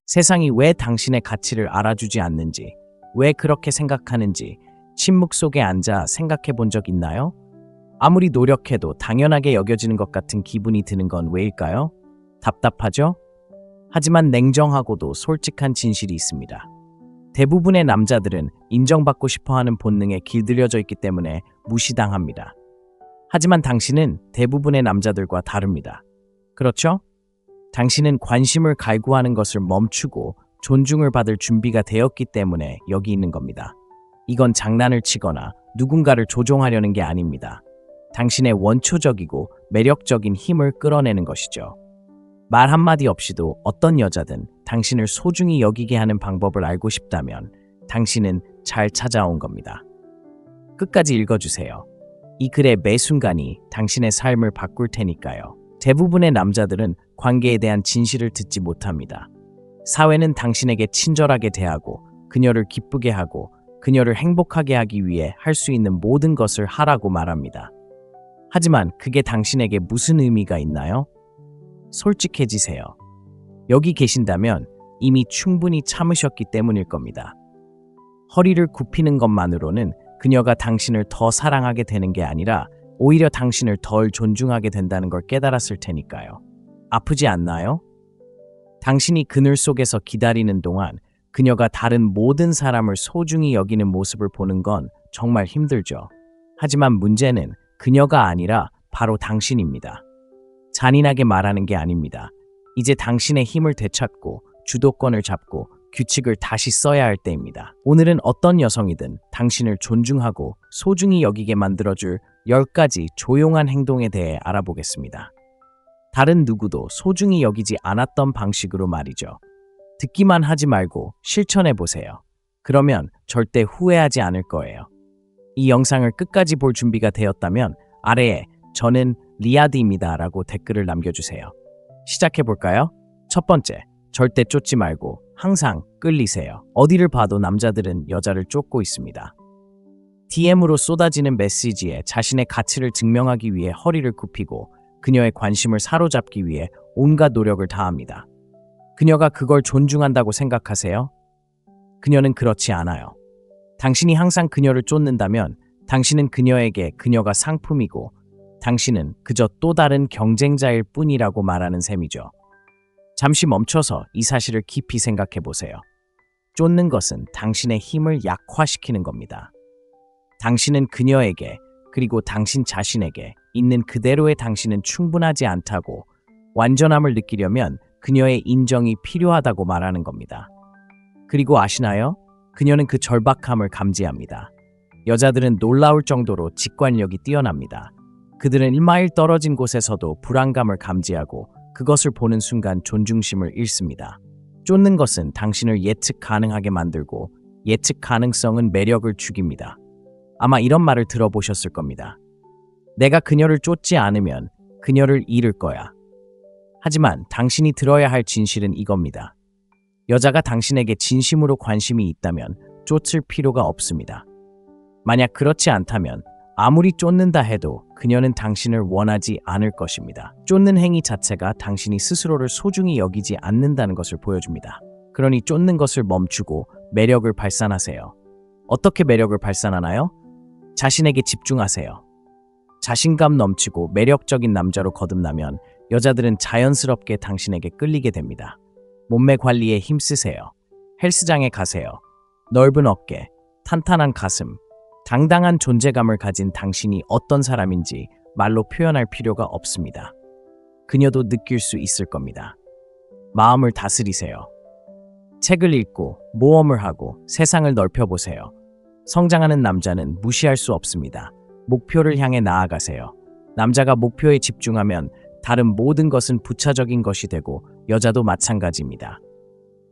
세상이 왜 당신의 가치를 알아주지 않는지, 왜 그렇게 생각하는지 침묵 속에 앉아 생각해 본 적 있나요? 아무리 노력해도 당연하게 여겨지는 것 같은 기분이 드는 건 왜일까요? 답답하죠? 하지만 냉정하고도 솔직한 진실이 있습니다. 대부분의 남자들은 인정받고 싶어하는 본능에 길들여져 있기 때문에 무시당합니다. 하지만 당신은 대부분의 남자들과 다릅니다. 그렇죠? 당신은 관심을 갈구하는 것을 멈추고 존중을 받을 준비가 되었기 때문에 여기 있는 겁니다. 이건 장난을 치거나 누군가를 조종하려는 게 아닙니다. 당신의 원초적이고 매력적인 힘을 끌어내는 것이죠. 말 한마디 없이도 어떤 여자든 당신을 소중히 여기게 하는 방법을 알고 싶다면 당신은 잘 찾아온 겁니다. 끝까지 읽어주세요. 이 글의 매 순간이 당신의 삶을 바꿀 테니까요. 대부분의 남자들은 관계에 대한 진실을 듣지 못합니다. 사회는 당신에게 친절하게 대하고 그녀를 기쁘게 하고 그녀를 행복하게 하기 위해 할 수 있는 모든 것을 하라고 말합니다. 하지만 그게 당신에게 무슨 의미가 있나요? 솔직해지세요. 여기 계신다면 이미 충분히 참으셨기 때문일 겁니다. 허리를 굽히는 것만으로는 그녀가 당신을 더 사랑하게 되는 게 아니라 오히려 당신을 덜 존중하게 된다는 걸 깨달았을 테니까요. 아프지 않나요? 당신이 그늘 속에서 기다리는 동안 그녀가 다른 모든 사람을 소중히 여기는 모습을 보는 건 정말 힘들죠. 하지만 문제는 그녀가 아니라 바로 당신입니다. 잔인하게 말하는 게 아닙니다. 이제 당신의 힘을 되찾고 주도권을 잡고 규칙을 다시 써야 할 때입니다. 오늘은 어떤 여성이든 당신을 존중하고 소중히 여기게 만들어줄 10가지 조용한 행동에 대해 알아보겠습니다. 다른 누구도 소중히 여기지 않았던 방식으로 말이죠. 듣기만 하지 말고 실천해보세요. 그러면 절대 후회하지 않을 거예요. 이 영상을 끝까지 볼 준비가 되었다면 아래에 저는 리아드입니다 라고 댓글을 남겨주세요. 시작해볼까요? 첫 번째, 절대 쫓지 말고 항상 끌리세요. 어디를 봐도 남자들은 여자를 쫓고 있습니다. DM으로 쏟아지는 메시지에 자신의 가치를 증명하기 위해 허리를 굽히고 그녀의 관심을 사로잡기 위해 온갖 노력을 다합니다. 그녀가 그걸 존중한다고 생각하세요? 그녀는 그렇지 않아요. 당신이 항상 그녀를 쫓는다면 당신은 그녀에게 그녀가 상품이고 당신은 그저 또 다른 경쟁자일 뿐이라고 말하는 셈이죠. 잠시 멈춰서 이 사실을 깊이 생각해 보세요. 쫓는 것은 당신의 힘을 약화시키는 겁니다. 당신은 그녀에게 그리고 당신 자신에게 있는 그대로의 당신은 충분하지 않다고 완전함을 느끼려면 그녀의 인정이 필요하다고 말하는 겁니다. 그리고 아시나요? 그녀는 그 절박함을 감지합니다. 여자들은 놀라울 정도로 직관력이 뛰어납니다. 그들은 1마일 떨어진 곳에서도 불안감을 감지하고 그것을 보는 순간 존중심을 잃습니다. 쫓는 것은 당신을 예측 가능하게 만들고 예측 가능성은 매력을 죽입니다. 아마 이런 말을 들어보셨을 겁니다. 내가 그녀를 쫓지 않으면 그녀를 잃을 거야. 하지만 당신이 들어야 할 진실은 이겁니다. 여자가 당신에게 진심으로 관심이 있다면 쫓을 필요가 없습니다. 만약 그렇지 않다면 아무리 쫓는다 해도 그녀는 당신을 원하지 않을 것입니다. 쫓는 행위 자체가 당신이 스스로를 소중히 여기지 않는다는 것을 보여줍니다. 그러니 쫓는 것을 멈추고 매력을 발산하세요. 어떻게 매력을 발산하나요? 자신에게 집중하세요. 자신감 넘치고 매력적인 남자로 거듭나면 여자들은 자연스럽게 당신에게 끌리게 됩니다. 몸매 관리에 힘쓰세요. 헬스장에 가세요. 넓은 어깨, 탄탄한 가슴, 당당한 존재감을 가진 당신이 어떤 사람인지 말로 표현할 필요가 없습니다. 그녀도 느낄 수 있을 겁니다. 마음을 다스리세요. 책을 읽고 모험을 하고 세상을 넓혀보세요. 성장하는 남자는 무시할 수 없습니다. 목표를 향해 나아가세요. 남자가 목표에 집중하면 다른 모든 것은 부차적인 것이 되고 여자도 마찬가지입니다.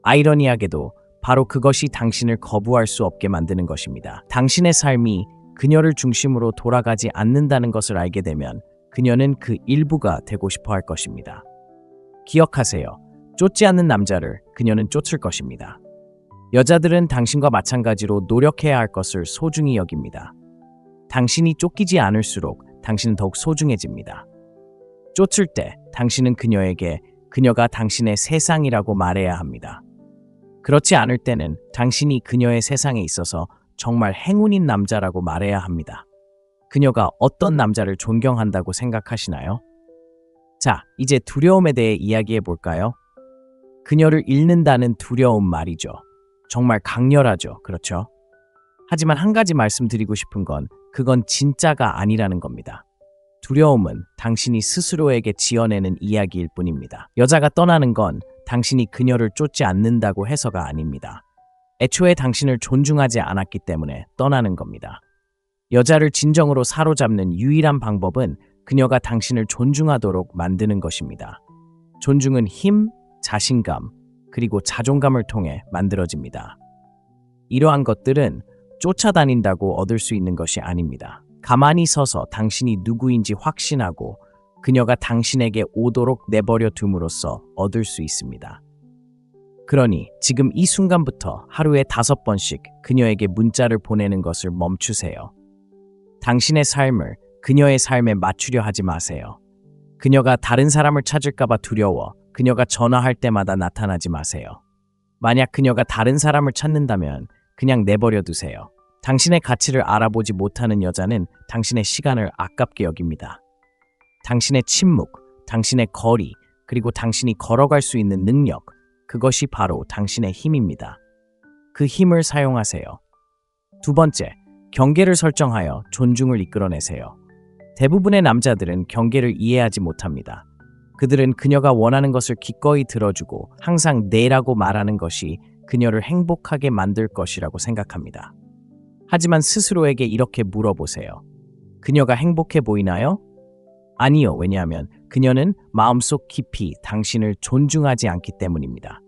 아이러니하게도 바로 그것이 당신을 거부할 수 없게 만드는 것입니다. 당신의 삶이 그녀를 중심으로 돌아가지 않는다는 것을 알게 되면 그녀는 그 일부가 되고 싶어 할 것입니다. 기억하세요. 쫓지 않는 남자를 그녀는 쫓을 것입니다. 여자들은 당신과 마찬가지로 노력해야 할 것을 소중히 여깁니다. 당신이 쫓기지 않을수록 당신은 더욱 소중해집니다. 쫓을 때 당신은 그녀에게 그녀가 당신의 세상이라고 말해야 합니다. 그렇지 않을 때는 당신이 그녀의 세상에 있어서 정말 행운인 남자라고 말해야 합니다. 그녀가 어떤 남자를 존경한다고 생각하시나요? 자, 이제 두려움에 대해 이야기해 볼까요? 그녀를 잃는다는 두려움 말이죠. 정말 강렬하죠. 그렇죠? 하지만 한 가지 말씀드리고 싶은 건 그건 진짜가 아니라는 겁니다. 두려움은 당신이 스스로에게 지어내는 이야기일 뿐입니다. 여자가 떠나는 건 당신이 그녀를 쫓지 않는다고 해서가 아닙니다. 애초에 당신을 존중하지 않았기 때문에 떠나는 겁니다. 여자를 진정으로 사로잡는 유일한 방법은 그녀가 당신을 존중하도록 만드는 것입니다. 존중은 힘, 자신감, 그리고 자존감을 통해 만들어집니다. 이러한 것들은 쫓아다닌다고 얻을 수 있는 것이 아닙니다. 가만히 서서 당신이 누구인지 확신하고 그녀가 당신에게 오도록 내버려 둠으로써 얻을 수 있습니다. 그러니 지금 이 순간부터 하루에 5번씩 그녀에게 문자를 보내는 것을 멈추세요. 당신의 삶을 그녀의 삶에 맞추려 하지 마세요. 그녀가 다른 사람을 찾을까봐 두려워 그녀가 전화할 때마다 나타나지 마세요. 만약 그녀가 다른 사람을 찾는다면 그냥 내버려 두세요. 당신의 가치를 알아보지 못하는 여자는 당신의 시간을 아깝게 여깁니다. 당신의 침묵, 당신의 거리, 그리고 당신이 걸어갈 수 있는 능력, 그것이 바로 당신의 힘입니다. 그 힘을 사용하세요. 두 번째, 경계를 설정하여 존중을 이끌어내세요. 대부분의 남자들은 경계를 이해하지 못합니다. 그들은 그녀가 원하는 것을 기꺼이 들어주고 항상 네라고 말하는 것이 그녀를 행복하게 만들 것이라고 생각합니다. 하지만 스스로에게 이렇게 물어보세요. 그녀가 행복해 보이나요? 아니요. 왜냐하면 그녀는 마음속 깊이 당신을 존중하지 않기 때문입니다.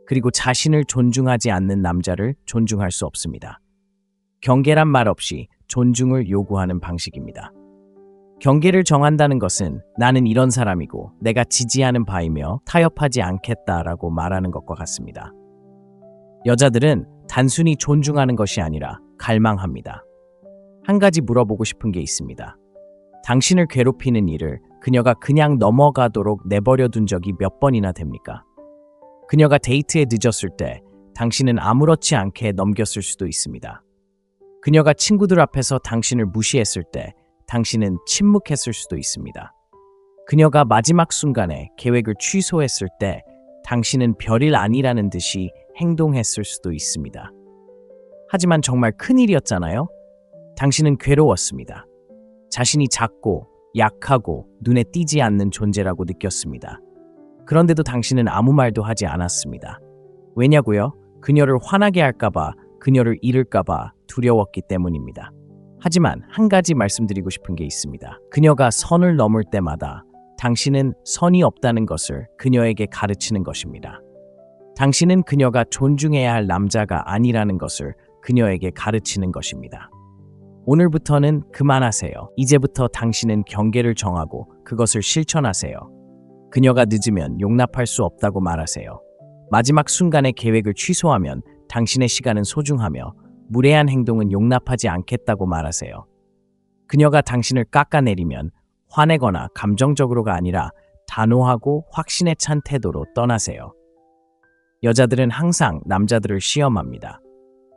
그리고 자신을 존중하지 않는 남자를 존중할 수 없습니다. 경계란 말 없이 존중을 요구하는 방식입니다. 경계를 정한다는 것은 나는 이런 사람이고 내가 지지하는 바이며 타협하지 않겠다라고 말하는 것과 같습니다. 여자들은 단순히 존중하는 것이 아니라 갈망합니다. 한 가지 물어보고 싶은 게 있습니다. 당신을 괴롭히는 일을 그녀가 그냥 넘어가도록 내버려 둔 적이 몇 번이나 됩니까? 그녀가 데이트에 늦었을 때 당신은 아무렇지 않게 넘겼을 수도 있습니다. 그녀가 친구들 앞에서 당신을 무시했을 때 당신은 침묵했을 수도 있습니다. 그녀가 마지막 순간에 계획을 취소했을 때 당신은 별일 아니라는 듯이 행동했을 수도 있습니다. 하지만 정말 큰일이었잖아요? 당신은 괴로웠습니다. 자신이 작고 약하고 눈에 띄지 않는 존재라고 느꼈습니다. 그런데도 당신은 아무 말도 하지 않았습니다. 왜냐고요? 그녀를 화나게 할까봐, 그녀를 잃을까봐 두려웠기 때문입니다. 하지만 한 가지 말씀드리고 싶은 게 있습니다. 그녀가 선을 넘을 때마다 당신은 선이 없다는 것을 그녀에게 가르치는 것입니다. 당신은 그녀가 존중해야 할 남자가 아니라는 것을 그녀에게 가르치는 것입니다. 오늘부터는 그만하세요. 이제부터 당신은 경계를 정하고 그것을 실천하세요. 그녀가 늦으면 용납할 수 없다고 말하세요. 마지막 순간에 계획을 취소하면 당신의 시간은 소중하며 무례한 행동은 용납하지 않겠다고 말하세요. 그녀가 당신을 깎아내리면 화내거나 감정적으로가 아니라 단호하고 확신에 찬 태도로 떠나세요. 여자들은 항상 남자들을 시험합니다.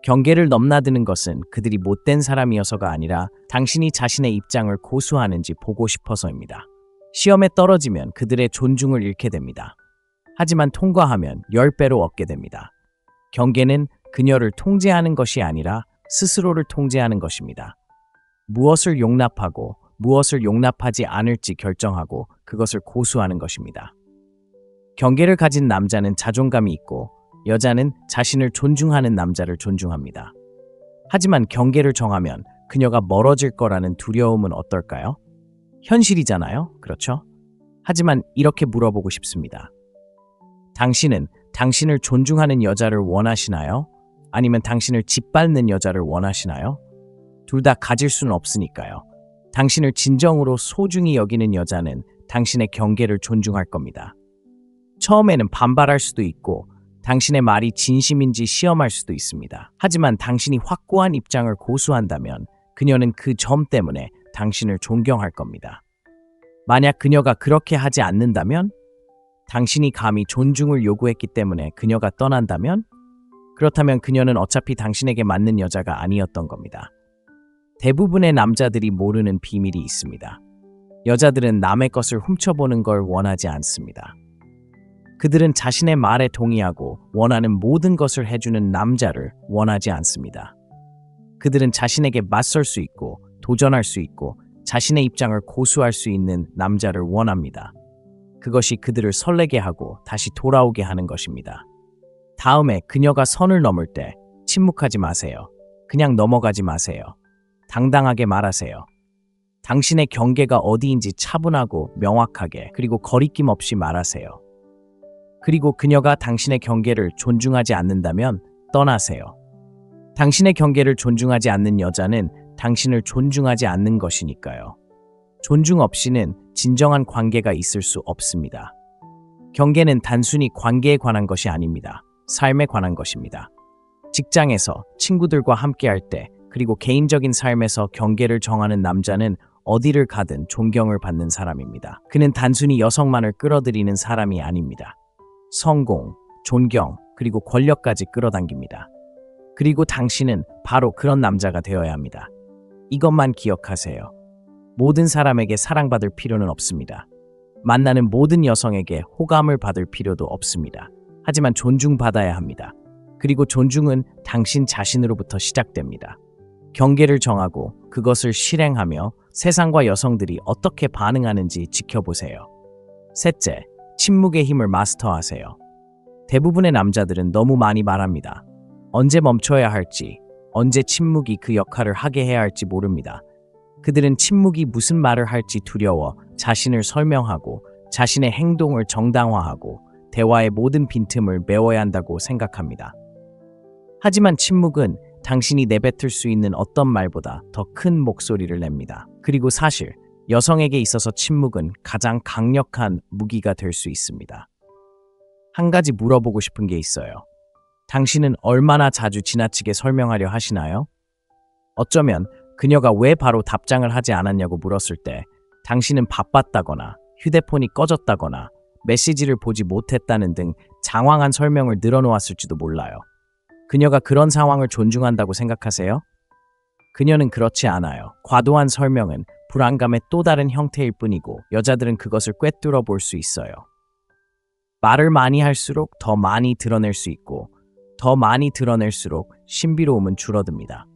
경계를 넘나드는 것은 그들이 못된 사람이어서가 아니라 당신이 자신의 입장을 고수하는지 보고 싶어서입니다. 시험에 떨어지면 그들의 존중을 잃게 됩니다. 하지만 통과하면 10배로 얻게 됩니다. 경계는 그녀를 통제하는 것이 아니라 스스로를 통제하는 것입니다. 무엇을 용납하고 무엇을 용납하지 않을지 결정하고 그것을 고수하는 것입니다. 경계를 가진 남자는 자존감이 있고 여자는 자신을 존중하는 남자를 존중합니다. 하지만 경계를 정하면 그녀가 멀어질 거라는 두려움은 어떨까요? 현실이잖아요. 그렇죠? 하지만 이렇게 물어보고 싶습니다. 당신은 당신을 존중하는 여자를 원하시나요? 아니면 당신을 짓밟는 여자를 원하시나요? 둘 다 가질 수는 없으니까요. 당신을 진정으로 소중히 여기는 여자는 당신의 경계를 존중할 겁니다. 처음에는 반발할 수도 있고 당신의 말이 진심인지 시험할 수도 있습니다. 하지만 당신이 확고한 입장을 고수한다면 그녀는 그 점 때문에 당신을 존경할 겁니다. 만약 그녀가 그렇게 하지 않는다면, 당신이 감히 존중을 요구했기 때문에 그녀가 떠난다면 그렇다면 그녀는 어차피 당신에게 맞는 여자가 아니었던 겁니다. 대부분의 남자들이 모르는 비밀이 있습니다. 여자들은 남의 것을 훔쳐보는 걸 원하지 않습니다. 그들은 자신의 말에 동의하고 원하는 모든 것을 해주는 남자를 원하지 않습니다. 그들은 자신에게 맞설 수 있고 도전할 수 있고 자신의 입장을 고수할 수 있는 남자를 원합니다. 그것이 그들을 설레게 하고 다시 돌아오게 하는 것입니다. 다음에 그녀가 선을 넘을 때 침묵하지 마세요. 그냥 넘어가지 마세요. 당당하게 말하세요. 당신의 경계가 어디인지 차분하고 명확하게 그리고 거리낌 없이 말하세요. 그리고 그녀가 당신의 경계를 존중하지 않는다면 떠나세요. 당신의 경계를 존중하지 않는 여자는 당신을 존중하지 않는 것이니까요. 존중 없이는 진정한 관계가 있을 수 없습니다. 경계는 단순히 관계에 관한 것이 아닙니다. 삶에 관한 것입니다. 직장에서 친구들과 함께할 때 그리고 개인적인 삶에서 경계를 정하는 남자는 어디를 가든 존경을 받는 사람입니다. 그는 단순히 여성만을 끌어들이는 사람이 아닙니다. 성공, 존경, 그리고 권력까지 끌어당깁니다. 그리고 당신은 바로 그런 남자가 되어야 합니다. 이것만 기억하세요. 모든 사람에게 사랑받을 필요는 없습니다. 만나는 모든 여성에게 호감을 받을 필요도 없습니다. 하지만 존중받아야 합니다. 그리고 존중은 당신 자신으로부터 시작됩니다. 경계를 정하고 그것을 실행하며 세상과 여성들이 어떻게 반응하는지 지켜보세요. 셋째, 침묵의 힘을 마스터하세요. 대부분의 남자들은 너무 많이 말합니다. 언제 멈춰야 할지, 언제 침묵이 그 역할을 하게 해야 할지 모릅니다. 그들은 침묵이 무슨 말을 할지 두려워 자신을 설명하고 자신의 행동을 정당화하고 대화의 모든 빈틈을 메워야 한다고 생각합니다. 하지만 침묵은 당신이 내뱉을 수 있는 어떤 말보다 더 큰 목소리를 냅니다. 그리고 사실 여성에게 있어서 침묵은 가장 강력한 무기가 될 수 있습니다. 한 가지 물어보고 싶은 게 있어요. 당신은 얼마나 자주 지나치게 설명하려 하시나요? 어쩌면 그녀가 왜 바로 답장을 하지 않았냐고 물었을 때 당신은 바빴다거나 휴대폰이 꺼졌다거나 메시지를 보지 못했다는 등 장황한 설명을 늘어놓았을지도 몰라요. 그녀가 그런 상황을 존중한다고 생각하세요? 그녀는 그렇지 않아요. 과도한 설명은 불안감의 또 다른 형태일 뿐이고 여자들은 그것을 꿰뚫어 볼 수 있어요. 말을 많이 할수록 더 많이 드러낼 수 있고 더 많이 드러낼수록 신비로움은 줄어듭니다.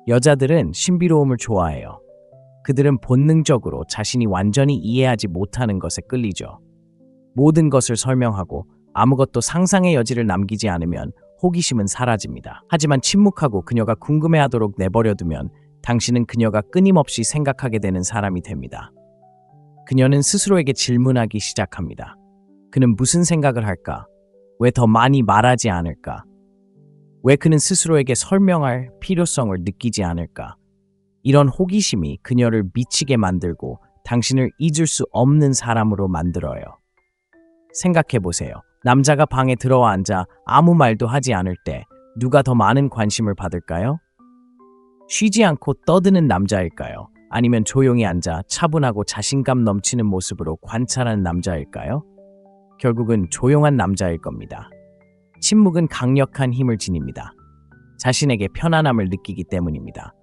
여자들은 신비로움을 좋아해요. 그들은 본능적으로 자신이 완전히 이해하지 못하는 것에 끌리죠. 모든 것을 설명하고 아무것도 상상의 여지를 남기지 않으면 호기심은 사라집니다. 하지만 침묵하고 그녀가 궁금해하도록 내버려두면 당신은 그녀가 끊임없이 생각하게 되는 사람이 됩니다. 그녀는 스스로에게 질문하기 시작합니다. 그는 무슨 생각을 할까? 왜 더 많이 말하지 않을까? 왜 그는 스스로에게 설명할 필요성을 느끼지 않을까? 이런 호기심이 그녀를 미치게 만들고 당신을 잊을 수 없는 사람으로 만들어요. 생각해보세요. 남자가 방에 들어와 앉아 아무 말도 하지 않을 때 누가 더 많은 관심을 받을까요? 쉬지 않고 떠드는 남자일까요? 아니면 조용히 앉아 차분하고 자신감 넘치는 모습으로 관찰하는 남자일까요? 결국은 조용한 남자일 겁니다. 침묵은 강력한 힘을 지닙니다. 자신에게 편안함을 느끼기 때문입니다.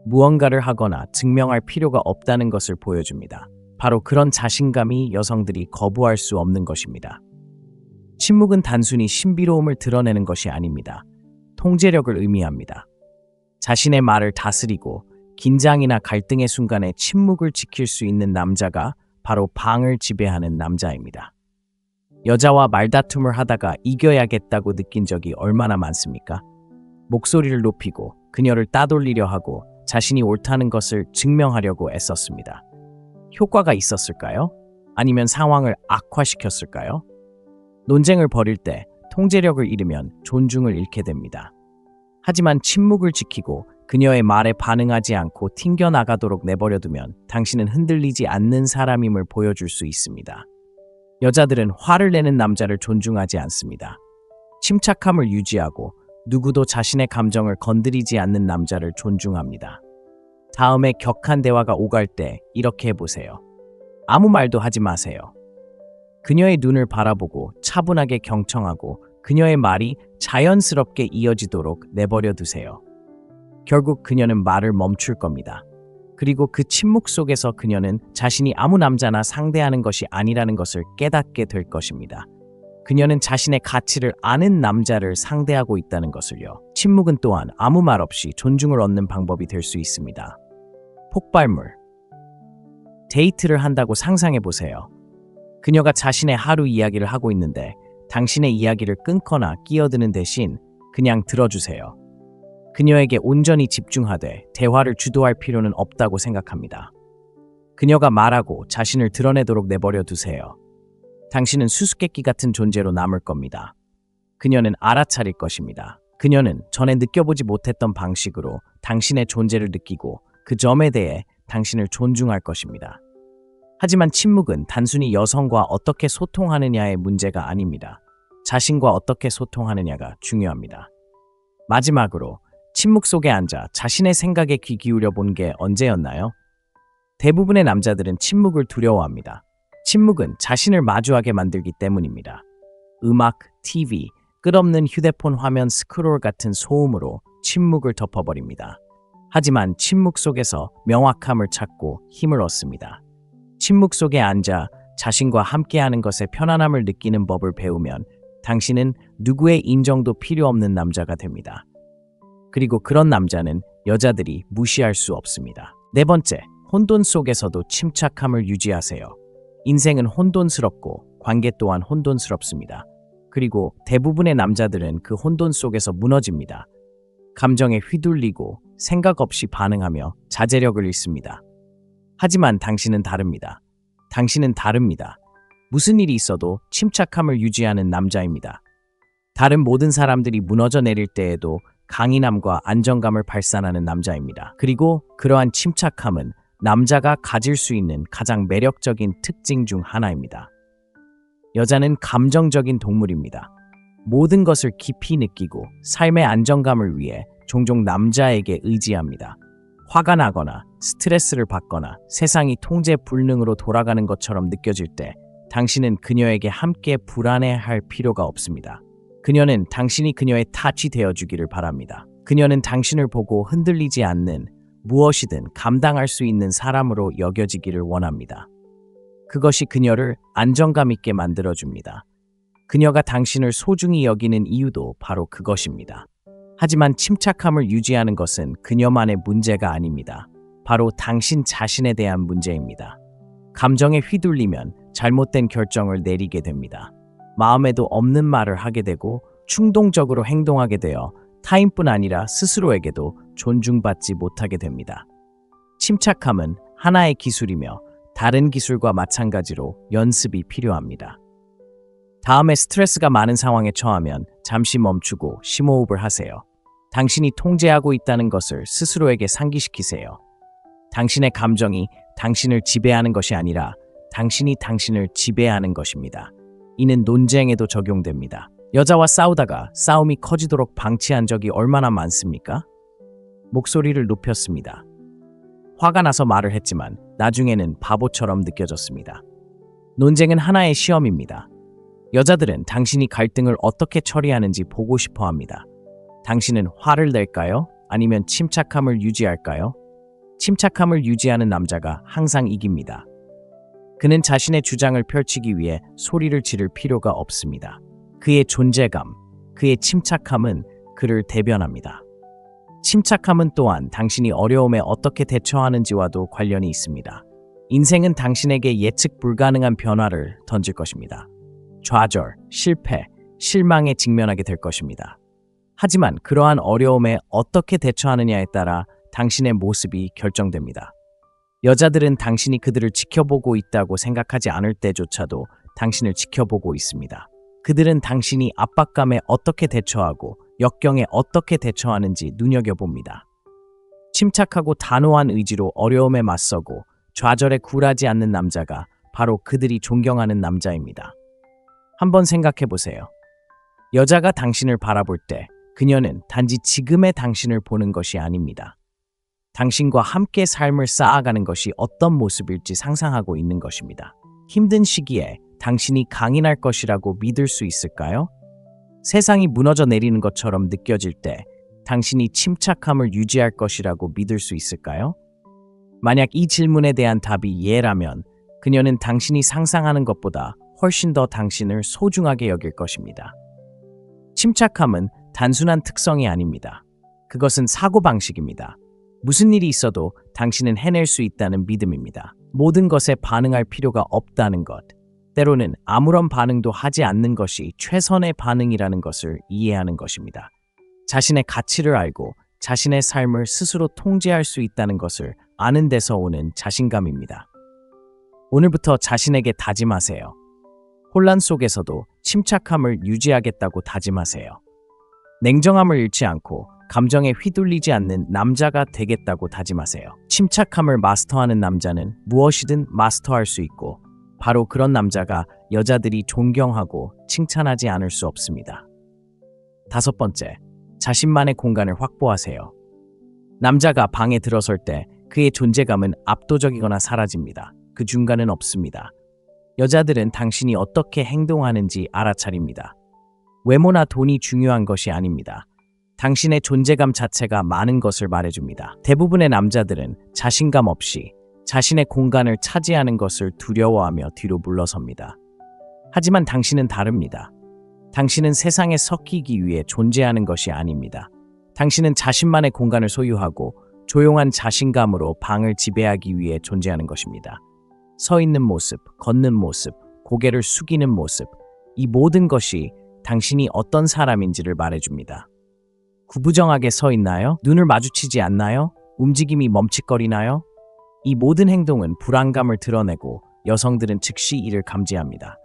무언가를 하거나 증명할 필요가 없다는 것을 보여줍니다. 바로 그런 자신감이 여성들이 거부할 수 없는 것입니다. 침묵은 단순히 신비로움을 드러내는 것이 아닙니다. 통제력을 의미합니다. 자신의 말을 다스리고 긴장이나 갈등의 순간에 침묵을 지킬 수 있는 남자가 바로 방을 지배하는 남자입니다. 여자와 말다툼을 하다가 이겨야겠다고 느낀 적이 얼마나 많습니까? 목소리를 높이고 그녀를 따돌리려 하고 자신이 옳다는 것을 증명하려고 애썼습니다. 효과가 있었을까요? 아니면 상황을 악화시켰을까요? 논쟁을 벌일 때 통제력을 잃으면 존중을 잃게 됩니다. 하지만 침묵을 지키고 그녀의 말에 반응하지 않고 튕겨나가도록 내버려두면 당신은 흔들리지 않는 사람임을 보여줄 수 있습니다. 여자들은 화를 내는 남자를 존중하지 않습니다. 침착함을 유지하고 누구도 자신의 감정을 건드리지 않는 남자를 존중합니다. 다음에 격한 대화가 오갈 때 이렇게 해보세요. 아무 말도 하지 마세요. 그녀의 눈을 바라보고 차분하게 경청하고 그녀의 말이 자연스럽게 이어지도록 내버려 두세요. 결국 그녀는 말을 멈출 겁니다. 그리고 그 침묵 속에서 그녀는 자신이 아무 남자나 상대하는 것이 아니라는 것을 깨닫게 될 것입니다. 그녀는 자신의 가치를 아는 남자를 상대하고 있다는 것을요. 침묵은 또한 아무 말 없이 존중을 얻는 방법이 될 수 있습니다. 폭발물. 데이트를 한다고 상상해 보세요. 그녀가 자신의 하루 이야기를 하고 있는데 당신의 이야기를 끊거나 끼어드는 대신 그냥 들어주세요. 그녀에게 온전히 집중하되 대화를 주도할 필요는 없다고 생각합니다. 그녀가 말하고 자신을 드러내도록 내버려 두세요. 당신은 수수께끼 같은 존재로 남을 겁니다. 그녀는 알아차릴 것입니다. 그녀는 전에 느껴보지 못했던 방식으로 당신의 존재를 느끼고 그 점에 대해 당신을 존중할 것입니다. 하지만 침묵은 단순히 여성과 어떻게 소통하느냐의 문제가 아닙니다. 자신과 어떻게 소통하느냐가 중요합니다. 마지막으로 침묵 속에 앉아 자신의 생각에 귀 기울여 본 게 언제였나요? 대부분의 남자들은 침묵을 두려워합니다. 침묵은 자신을 마주하게 만들기 때문입니다. 음악, TV, 끝없는 휴대폰 화면 스크롤 같은 소음으로 침묵을 덮어버립니다. 하지만 침묵 속에서 명확함을 찾고 힘을 얻습니다. 침묵 속에 앉아 자신과 함께하는 것에 편안함을 느끼는 법을 배우면 당신은 누구의 인정도 필요 없는 남자가 됩니다. 그리고 그런 남자는 여자들이 무시할 수 없습니다. 네 번째, 혼돈 속에서도 침착함을 유지하세요. 인생은 혼돈스럽고 관계 또한 혼돈스럽습니다. 그리고 대부분의 남자들은 그 혼돈 속에서 무너집니다. 감정에 휘둘리고 생각 없이 반응하며 자제력을 잃습니다. 하지만 당신은 다릅니다. 당신은 다릅니다. 무슨 일이 있어도 침착함을 유지하는 남자입니다. 다른 모든 사람들이 무너져 내릴 때에도 강인함과 안정감을 발산하는 남자입니다. 그리고 그러한 침착함은 남자가 가질 수 있는 가장 매력적인 특징 중 하나입니다. 여자는 감정적인 동물입니다. 모든 것을 깊이 느끼고 삶의 안정감을 위해 종종 남자에게 의지합니다. 화가 나거나 스트레스를 받거나 세상이 통제 불능으로 돌아가는 것처럼 느껴질 때 당신은 그녀에게 함께 불안해할 필요가 없습니다. 그녀는 당신이 그녀의 탓이 되어주기를 바랍니다. 그녀는 당신을 보고 흔들리지 않는 무엇이든 감당할 수 있는 사람으로 여겨지기를 원합니다. 그것이 그녀를 안정감 있게 만들어줍니다. 그녀가 당신을 소중히 여기는 이유도 바로 그것입니다. 하지만 침착함을 유지하는 것은 그녀만의 문제가 아닙니다. 바로 당신 자신에 대한 문제입니다. 감정에 휘둘리면 잘못된 결정을 내리게 됩니다. 마음에도 없는 말을 하게 되고 충동적으로 행동하게 되어 타인뿐 아니라 스스로에게도 존중받지 못하게 됩니다. 침착함은 하나의 기술이며 다른 기술과 마찬가지로 연습이 필요합니다. 다음에 스트레스가 많은 상황에 처하면 잠시 멈추고 심호흡을 하세요. 당신이 통제하고 있다는 것을 스스로에게 상기시키세요. 당신의 감정이 당신을 지배하는 것이 아니라 당신이 당신을 지배하는 것입니다. 이는 논쟁에도 적용됩니다. 여자와 싸우다가 싸움이 커지도록 방치한 적이 얼마나 많습니까? 목소리를 높였습니다. 화가 나서 말을 했지만 나중에는 바보처럼 느껴졌습니다. 논쟁은 하나의 시험입니다. 여자들은 당신이 갈등을 어떻게 처리하는지 보고 싶어 합니다. 당신은 화를 낼까요? 아니면 침착함을 유지할까요? 침착함을 유지하는 남자가 항상 이깁니다. 그는 자신의 주장을 펼치기 위해 소리를 지를 필요가 없습니다. 그의 존재감, 그의 침착함은 그를 대변합니다. 침착함은 또한 당신이 어려움에 어떻게 대처하는지와도 관련이 있습니다. 인생은 당신에게 예측 불가능한 변화를 던질 것입니다. 좌절, 실패, 실망에 직면하게 될 것입니다. 하지만 그러한 어려움에 어떻게 대처하느냐에 따라 당신의 모습이 결정됩니다. 여자들은 당신이 그들을 지켜보고 있다고 생각하지 않을 때조차도 당신을 지켜보고 있습니다. 그들은 당신이 압박감에 어떻게 대처하고 역경에 어떻게 대처하는지 눈여겨봅니다. 침착하고 단호한 의지로 어려움에 맞서고 좌절에 굴하지 않는 남자가 바로 그들이 존경하는 남자입니다. 한번 생각해 보세요. 여자가 당신을 바라볼 때 그녀는 단지 지금의 당신을 보는 것이 아닙니다. 당신과 함께 삶을 쌓아가는 것이 어떤 모습일지 상상하고 있는 것입니다. 힘든 시기에 당신이 강인할 것이라고 믿을 수 있을까요? 세상이 무너져 내리는 것처럼 느껴질 때 당신이 침착함을 유지할 것이라고 믿을 수 있을까요? 만약 이 질문에 대한 답이 예라면 그녀는 당신이 상상하는 것보다 훨씬 더 당신을 소중하게 여길 것입니다. 침착함은 단순한 특성이 아닙니다. 그것은 사고방식입니다. 무슨 일이 있어도 당신은 해낼 수 있다는 믿음입니다. 모든 것에 반응할 필요가 없다는 것. 때로는 아무런 반응도 하지 않는 것이 최선의 반응이라는 것을 이해하는 것입니다. 자신의 가치를 알고 자신의 삶을 스스로 통제할 수 있다는 것을 아는 데서 오는 자신감입니다. 오늘부터 자신에게 다짐하세요. 혼란 속에서도 침착함을 유지하겠다고 다짐하세요. 냉정함을 잃지 않고 감정에 휘둘리지 않는 남자가 되겠다고 다짐하세요. 침착함을 마스터하는 남자는 무엇이든 마스터할 수 있고 바로 그런 남자가 여자들이 존경하고 칭찬하지 않을 수 없습니다. 5번째, 자신만의 공간을 확보하세요. 남자가 방에 들어설 때 그의 존재감은 압도적이거나 사라집니다. 그 중간은 없습니다. 여자들은 당신이 어떻게 행동하는지 알아차립니다. 외모나 돈이 중요한 것이 아닙니다. 당신의 존재감 자체가 많은 것을 말해줍니다. 대부분의 남자들은 자신감 없이 자신의 공간을 차지하는 것을 두려워하며 뒤로 물러섭니다. 하지만 당신은 다릅니다. 당신은 세상에 섞이기 위해 존재하는 것이 아닙니다. 당신은 자신만의 공간을 소유하고 조용한 자신감으로 방을 지배하기 위해 존재하는 것입니다. 서 있는 모습, 걷는 모습, 고개를 숙이는 모습, 이 모든 것이 당신이 어떤 사람인지를 말해줍니다. 구부정하게 서 있나요? 눈을 마주치지 않나요? 움직임이 멈칫거리나요? 이 모든 행동은 불안감을 드러내고 여성들은 즉시 이를 감지합니다.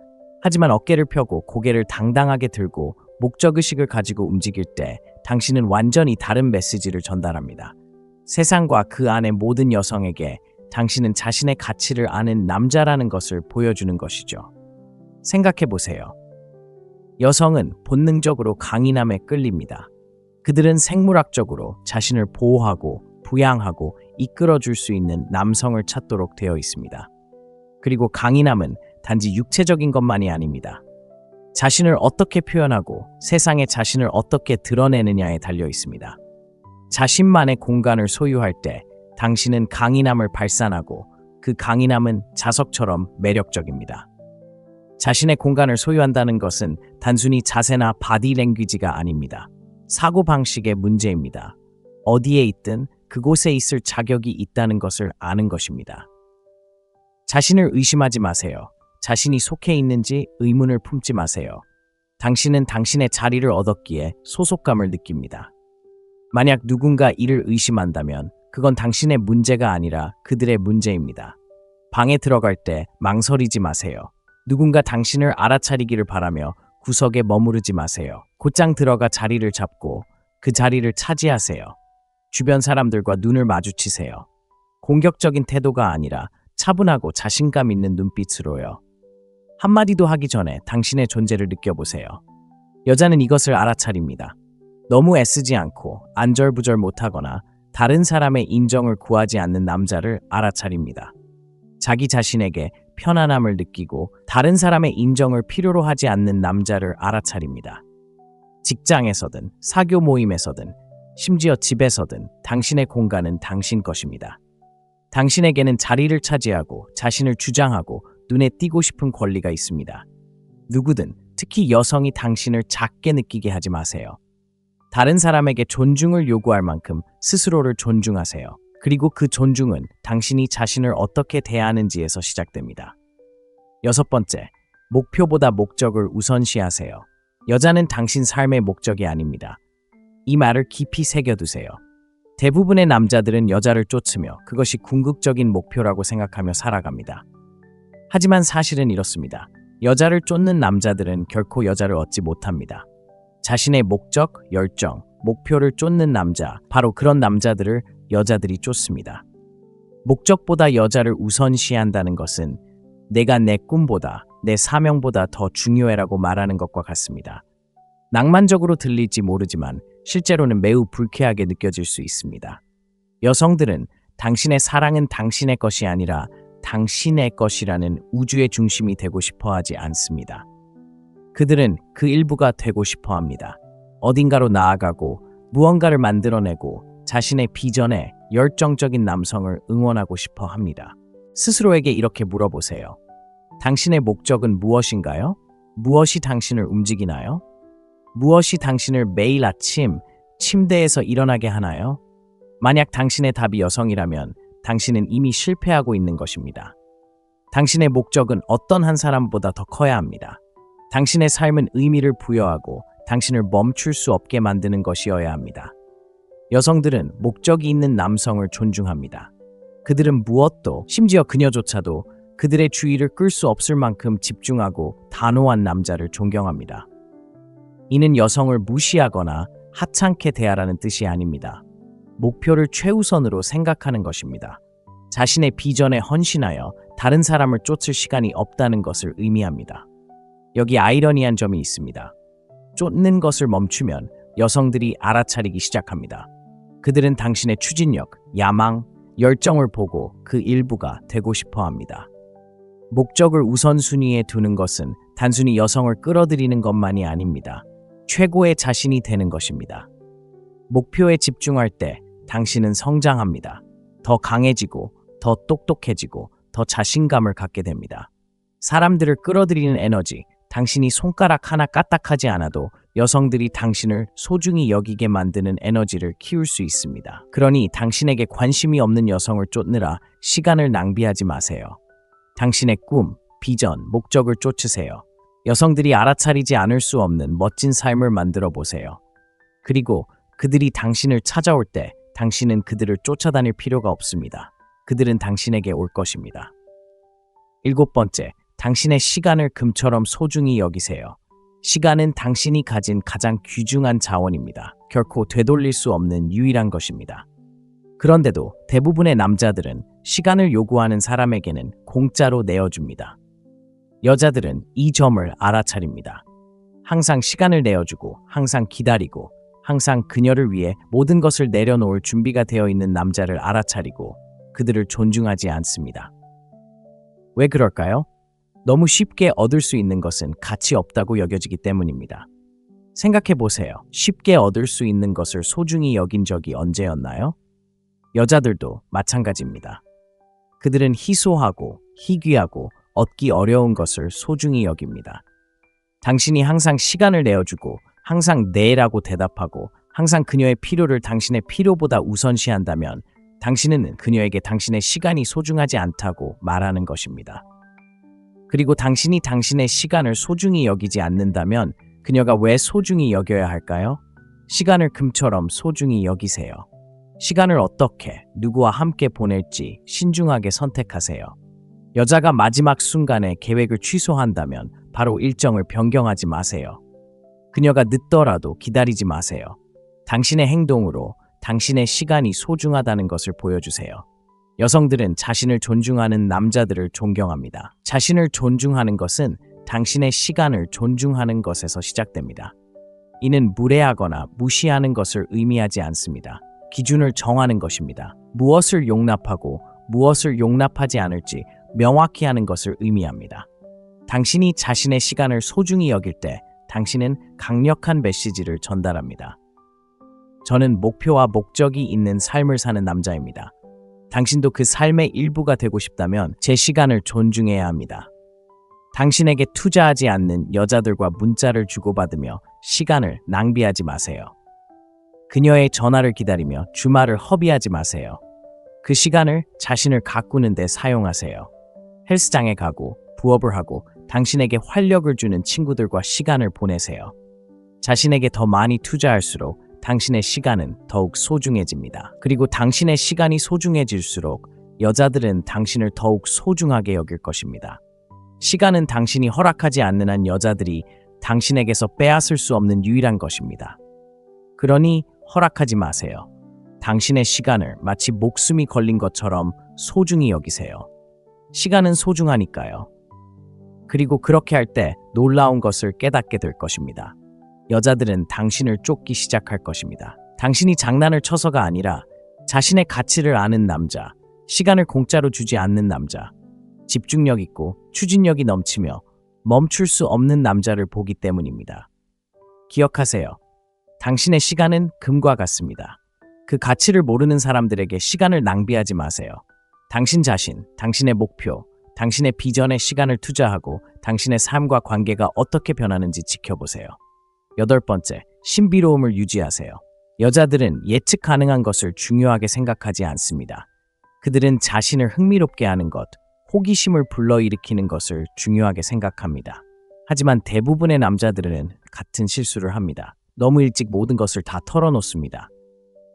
하지만 어깨를 펴고 고개를 당당하게 들고 목적의식을 가지고 움직일 때 당신은 완전히 다른 메시지를 전달합니다. 세상과 그 안의 모든 여성에게 당신은 자신의 가치를 아는 남자라는 것을 보여주는 것이죠. 생각해 보세요. 여성은 본능적으로 강인함에 끌립니다. 그들은 생물학적으로 자신을 보호하고 부양하고 이끌어줄 수 있는 남성을 찾도록 되어 있습니다. 그리고 강인함은 단지 육체적인 것만이 아닙니다. 자신을 어떻게 표현하고 세상에 자신을 어떻게 드러내느냐에 달려 있습니다. 자신만의 공간을 소유할 때 당신은 강인함을 발산하고 그 강인함은 자석처럼 매력적입니다. 자신의 공간을 소유한다는 것은 단순히 자세나 바디 랭귀지가 아닙니다. 사고방식의 문제입니다. 어디에 있든 그곳에 있을 자격이 있다는 것을 아는 것입니다. 자신을 의심하지 마세요. 자신이 속해 있는지 의문을 품지 마세요. 당신은 당신의 자리를 얻었기에 소속감을 느낍니다. 만약 누군가 이를 의심한다면 그건 당신의 문제가 아니라 그들의 문제입니다. 방에 들어갈 때 망설이지 마세요. 누군가 당신을 알아차리기를 바라며 구석에 머무르지 마세요. 곧장 들어가 자리를 잡고 그 자리를 차지하세요. 주변 사람들과 눈을 마주치세요. 공격적인 태도가 아니라 차분하고 자신감 있는 눈빛으로요. 한마디도 하기 전에 당신의 존재를 느껴보세요. 여자는 이것을 알아차립니다. 너무 애쓰지 않고 안절부절 못하거나 다른 사람의 인정을 구하지 않는 남자를 알아차립니다. 자기 자신에게 편안함을 느끼고 다른 사람의 인정을 필요로 하지 않는 남자를 알아차립니다. 직장에서든 사교 모임에서든 심지어 집에서든 당신의 공간은 당신 것입니다. 당신에게는 자리를 차지하고 자신을 주장하고 눈에 띄고 싶은 권리가 있습니다. 누구든, 특히 여성이 당신을 작게 느끼게 하지 마세요. 다른 사람에게 존중을 요구할 만큼 스스로를 존중하세요. 그리고 그 존중은 당신이 자신을 어떻게 대하는지에서 시작됩니다. 6번째, 목표보다 목적을 우선시하세요. 여자는 당신 삶의 목적이 아닙니다. 이 말을 깊이 새겨두세요. 대부분의 남자들은 여자를 쫓으며 그것이 궁극적인 목표라고 생각하며 살아갑니다. 하지만 사실은 이렇습니다. 여자를 쫓는 남자들은 결코 여자를 얻지 못합니다. 자신의 목적, 열정, 목표를 쫓는 남자, 바로 그런 남자들을 여자들이 쫓습니다. 목적보다 여자를 우선시한다는 것은 내가 내 꿈보다, 내 사명보다 더 중요해라고 말하는 것과 같습니다. 낭만적으로 들릴지 모르지만 실제로는 매우 불쾌하게 느껴질 수 있습니다. 여성들은 당신의 사랑은 당신의 것이 아니라 당신의 것이라는 우주의 중심이 되고 싶어 하지 않습니다. 그들은 그 일부가 되고 싶어 합니다. 어딘가로 나아가고 무언가를 만들어내고 자신의 비전에 열정적인 남성을 응원하고 싶어 합니다. 스스로에게 이렇게 물어보세요. 당신의 목적은 무엇인가요? 무엇이 당신을 움직이나요? 무엇이 당신을 매일 아침 침대에서 일어나게 하나요? 만약 당신의 답이 여성이라면 당신은 이미 실패하고 있는 것입니다. 당신의 목적은 어떤 한 사람보다 더 커야 합니다. 당신의 삶은 의미를 부여하고 당신을 멈출 수 없게 만드는 것이어야 합니다. 여성들은 목적이 있는 남성을 존중합니다. 그들은 무엇도, 심지어 그녀조차도 그들의 주의를 끌 수 없을 만큼 집중하고 단호한 남자를 존경합니다. 이는 여성을 무시하거나 하찮게 대하라는 뜻이 아닙니다. 목표를 최우선으로 생각하는 것입니다. 자신의 비전에 헌신하여 다른 사람을 쫓을 시간이 없다는 것을 의미합니다. 여기 아이러니한 점이 있습니다. 쫓는 것을 멈추면 여성들이 알아차리기 시작합니다. 그들은 당신의 추진력, 야망, 열정을 보고 그 일부가 되고 싶어 합니다. 목적을 우선순위에 두는 것은 단순히 여성을 끌어들이는 것만이 아닙니다. 최고의 자신이 되는 것입니다. 목표에 집중할 때 당신은 성장합니다. 더 강해지고, 더 똑똑해지고, 더 자신감을 갖게 됩니다. 사람들을 끌어들이는 에너지, 당신이 손가락 하나 까딱하지 않아도 여성들이 당신을 소중히 여기게 만드는 에너지를 키울 수 있습니다. 그러니 당신에게 관심이 없는 여성을 쫓느라 시간을 낭비하지 마세요. 당신의 꿈, 비전, 목적을 쫓으세요. 여성들이 알아차리지 않을 수 없는 멋진 삶을 만들어 보세요. 그리고 그들이 당신을 찾아올 때 당신은 그들을 쫓아다닐 필요가 없습니다. 그들은 당신에게 올 것입니다. 7번째, 당신의 시간을 금처럼 소중히 여기세요. 시간은 당신이 가진 가장 귀중한 자원입니다. 결코 되돌릴 수 없는 유일한 것입니다. 그런데도 대부분의 남자들은 시간을 요구하는 사람에게는 공짜로 내어줍니다. 여자들은 이 점을 알아차립니다. 항상 시간을 내어주고, 항상 기다리고, 항상 그녀를 위해 모든 것을 내려놓을 준비가 되어 있는 남자를 알아차리고 그들을 존중하지 않습니다. 왜 그럴까요? 너무 쉽게 얻을 수 있는 것은 가치 없다고 여겨지기 때문입니다. 생각해 보세요. 쉽게 얻을 수 있는 것을 소중히 여긴 적이 언제였나요? 여자들도 마찬가지입니다. 그들은 희소하고 희귀하고 얻기 어려운 것을 소중히 여깁니다. 당신이 항상 시간을 내어주고 항상 네라고 대답하고 항상 그녀의 필요를 당신의 필요보다 우선시한다면 당신은 그녀에게 당신의 시간이 소중하지 않다고 말하는 것입니다. 그리고 당신이 당신의 시간을 소중히 여기지 않는다면 그녀가 왜 소중히 여겨야 할까요? 시간을 금처럼 소중히 여기세요. 시간을 어떻게, 누구와 함께 보낼지 신중하게 선택하세요. 여자가 마지막 순간에 계획을 취소한다면 바로 일정을 변경하지 마세요. 그녀가 늦더라도 기다리지 마세요. 당신의 행동으로 당신의 시간이 소중하다는 것을 보여주세요. 여성들은 자신을 존중하는 남자들을 존경합니다. 자신을 존중하는 것은 당신의 시간을 존중하는 것에서 시작됩니다. 이는 무례하거나 무시하는 것을 의미하지 않습니다. 기준을 정하는 것입니다. 무엇을 용납하고 무엇을 용납하지 않을지 명확히 하는 것을 의미합니다. 당신이 자신의 시간을 소중히 여길 때 당신은 강력한 메시지를 전달합니다. 저는 목표와 목적이 있는 삶을 사는 남자입니다. 당신도 그 삶의 일부가 되고 싶다면 제 시간을 존중해야 합니다. 당신에게 투자하지 않는 여자들과 문자를 주고받으며 시간을 낭비하지 마세요. 그녀의 전화를 기다리며 주말을 허비하지 마세요. 그 시간을 자신을 가꾸는 데 사용하세요. 헬스장에 가고 부업을 하고 당신에게 활력을 주는 친구들과 시간을 보내세요. 자신에게 더 많이 투자할수록 당신의 시간은 더욱 소중해집니다. 그리고 당신의 시간이 소중해질수록 여자들은 당신을 더욱 소중하게 여길 것입니다. 시간은 당신이 허락하지 않는 한 여자들이 당신에게서 빼앗을 수 없는 유일한 것입니다. 그러니 허락하지 마세요. 당신의 시간을 마치 목숨이 걸린 것처럼 소중히 여기세요. 시간은 소중하니까요. 그리고 그렇게 할 때 놀라운 것을 깨닫게 될 것입니다. 여자들은 당신을 쫓기 시작할 것입니다. 당신이 장난을 쳐서가 아니라 자신의 가치를 아는 남자, 시간을 공짜로 주지 않는 남자, 집중력 있고 추진력이 넘치며 멈출 수 없는 남자를 보기 때문입니다. 기억하세요. 당신의 시간은 금과 같습니다. 그 가치를 모르는 사람들에게 시간을 낭비하지 마세요. 당신 자신, 당신의 목표, 당신의 비전에 시간을 투자하고 당신의 삶과 관계가 어떻게 변하는지 지켜보세요. 8번째, 신비로움을 유지하세요. 여자들은 예측 가능한 것을 중요하게 생각하지 않습니다. 그들은 자신을 흥미롭게 하는 것, 호기심을 불러일으키는 것을 중요하게 생각합니다. 하지만 대부분의 남자들은 같은 실수를 합니다. 너무 일찍 모든 것을 다 털어놓습니다.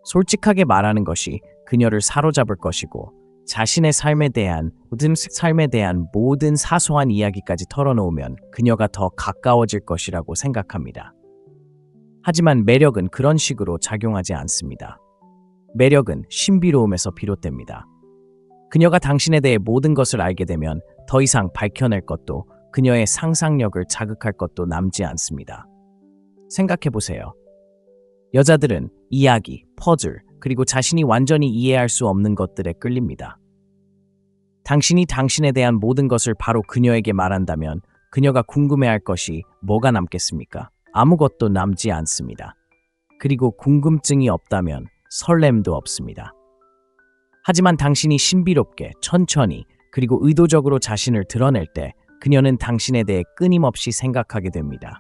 솔직하게 말하는 것이 그녀를 사로잡을 것이고 자신의 삶에 대한 모든 사소한 이야기까지 털어놓으면 그녀가 더 가까워질 것이라고 생각합니다. 하지만 매력은 그런 식으로 작용하지 않습니다. 매력은 신비로움에서 비롯됩니다. 그녀가 당신에 대해 모든 것을 알게 되면 더 이상 밝혀낼 것도 그녀의 상상력을 자극할 것도 남지 않습니다. 생각해보세요. 여자들은 이야기, 퍼즐, 그리고 자신이 완전히 이해할 수 없는 것들에 끌립니다. 당신이 당신에 대한 모든 것을 바로 그녀에게 말한다면 그녀가 궁금해할 것이 뭐가 남겠습니까? 아무것도 남지 않습니다. 그리고 궁금증이 없다면 설렘도 없습니다. 하지만 당신이 신비롭게, 천천히, 그리고 의도적으로 자신을 드러낼 때 그녀는 당신에 대해 끊임없이 생각하게 됩니다.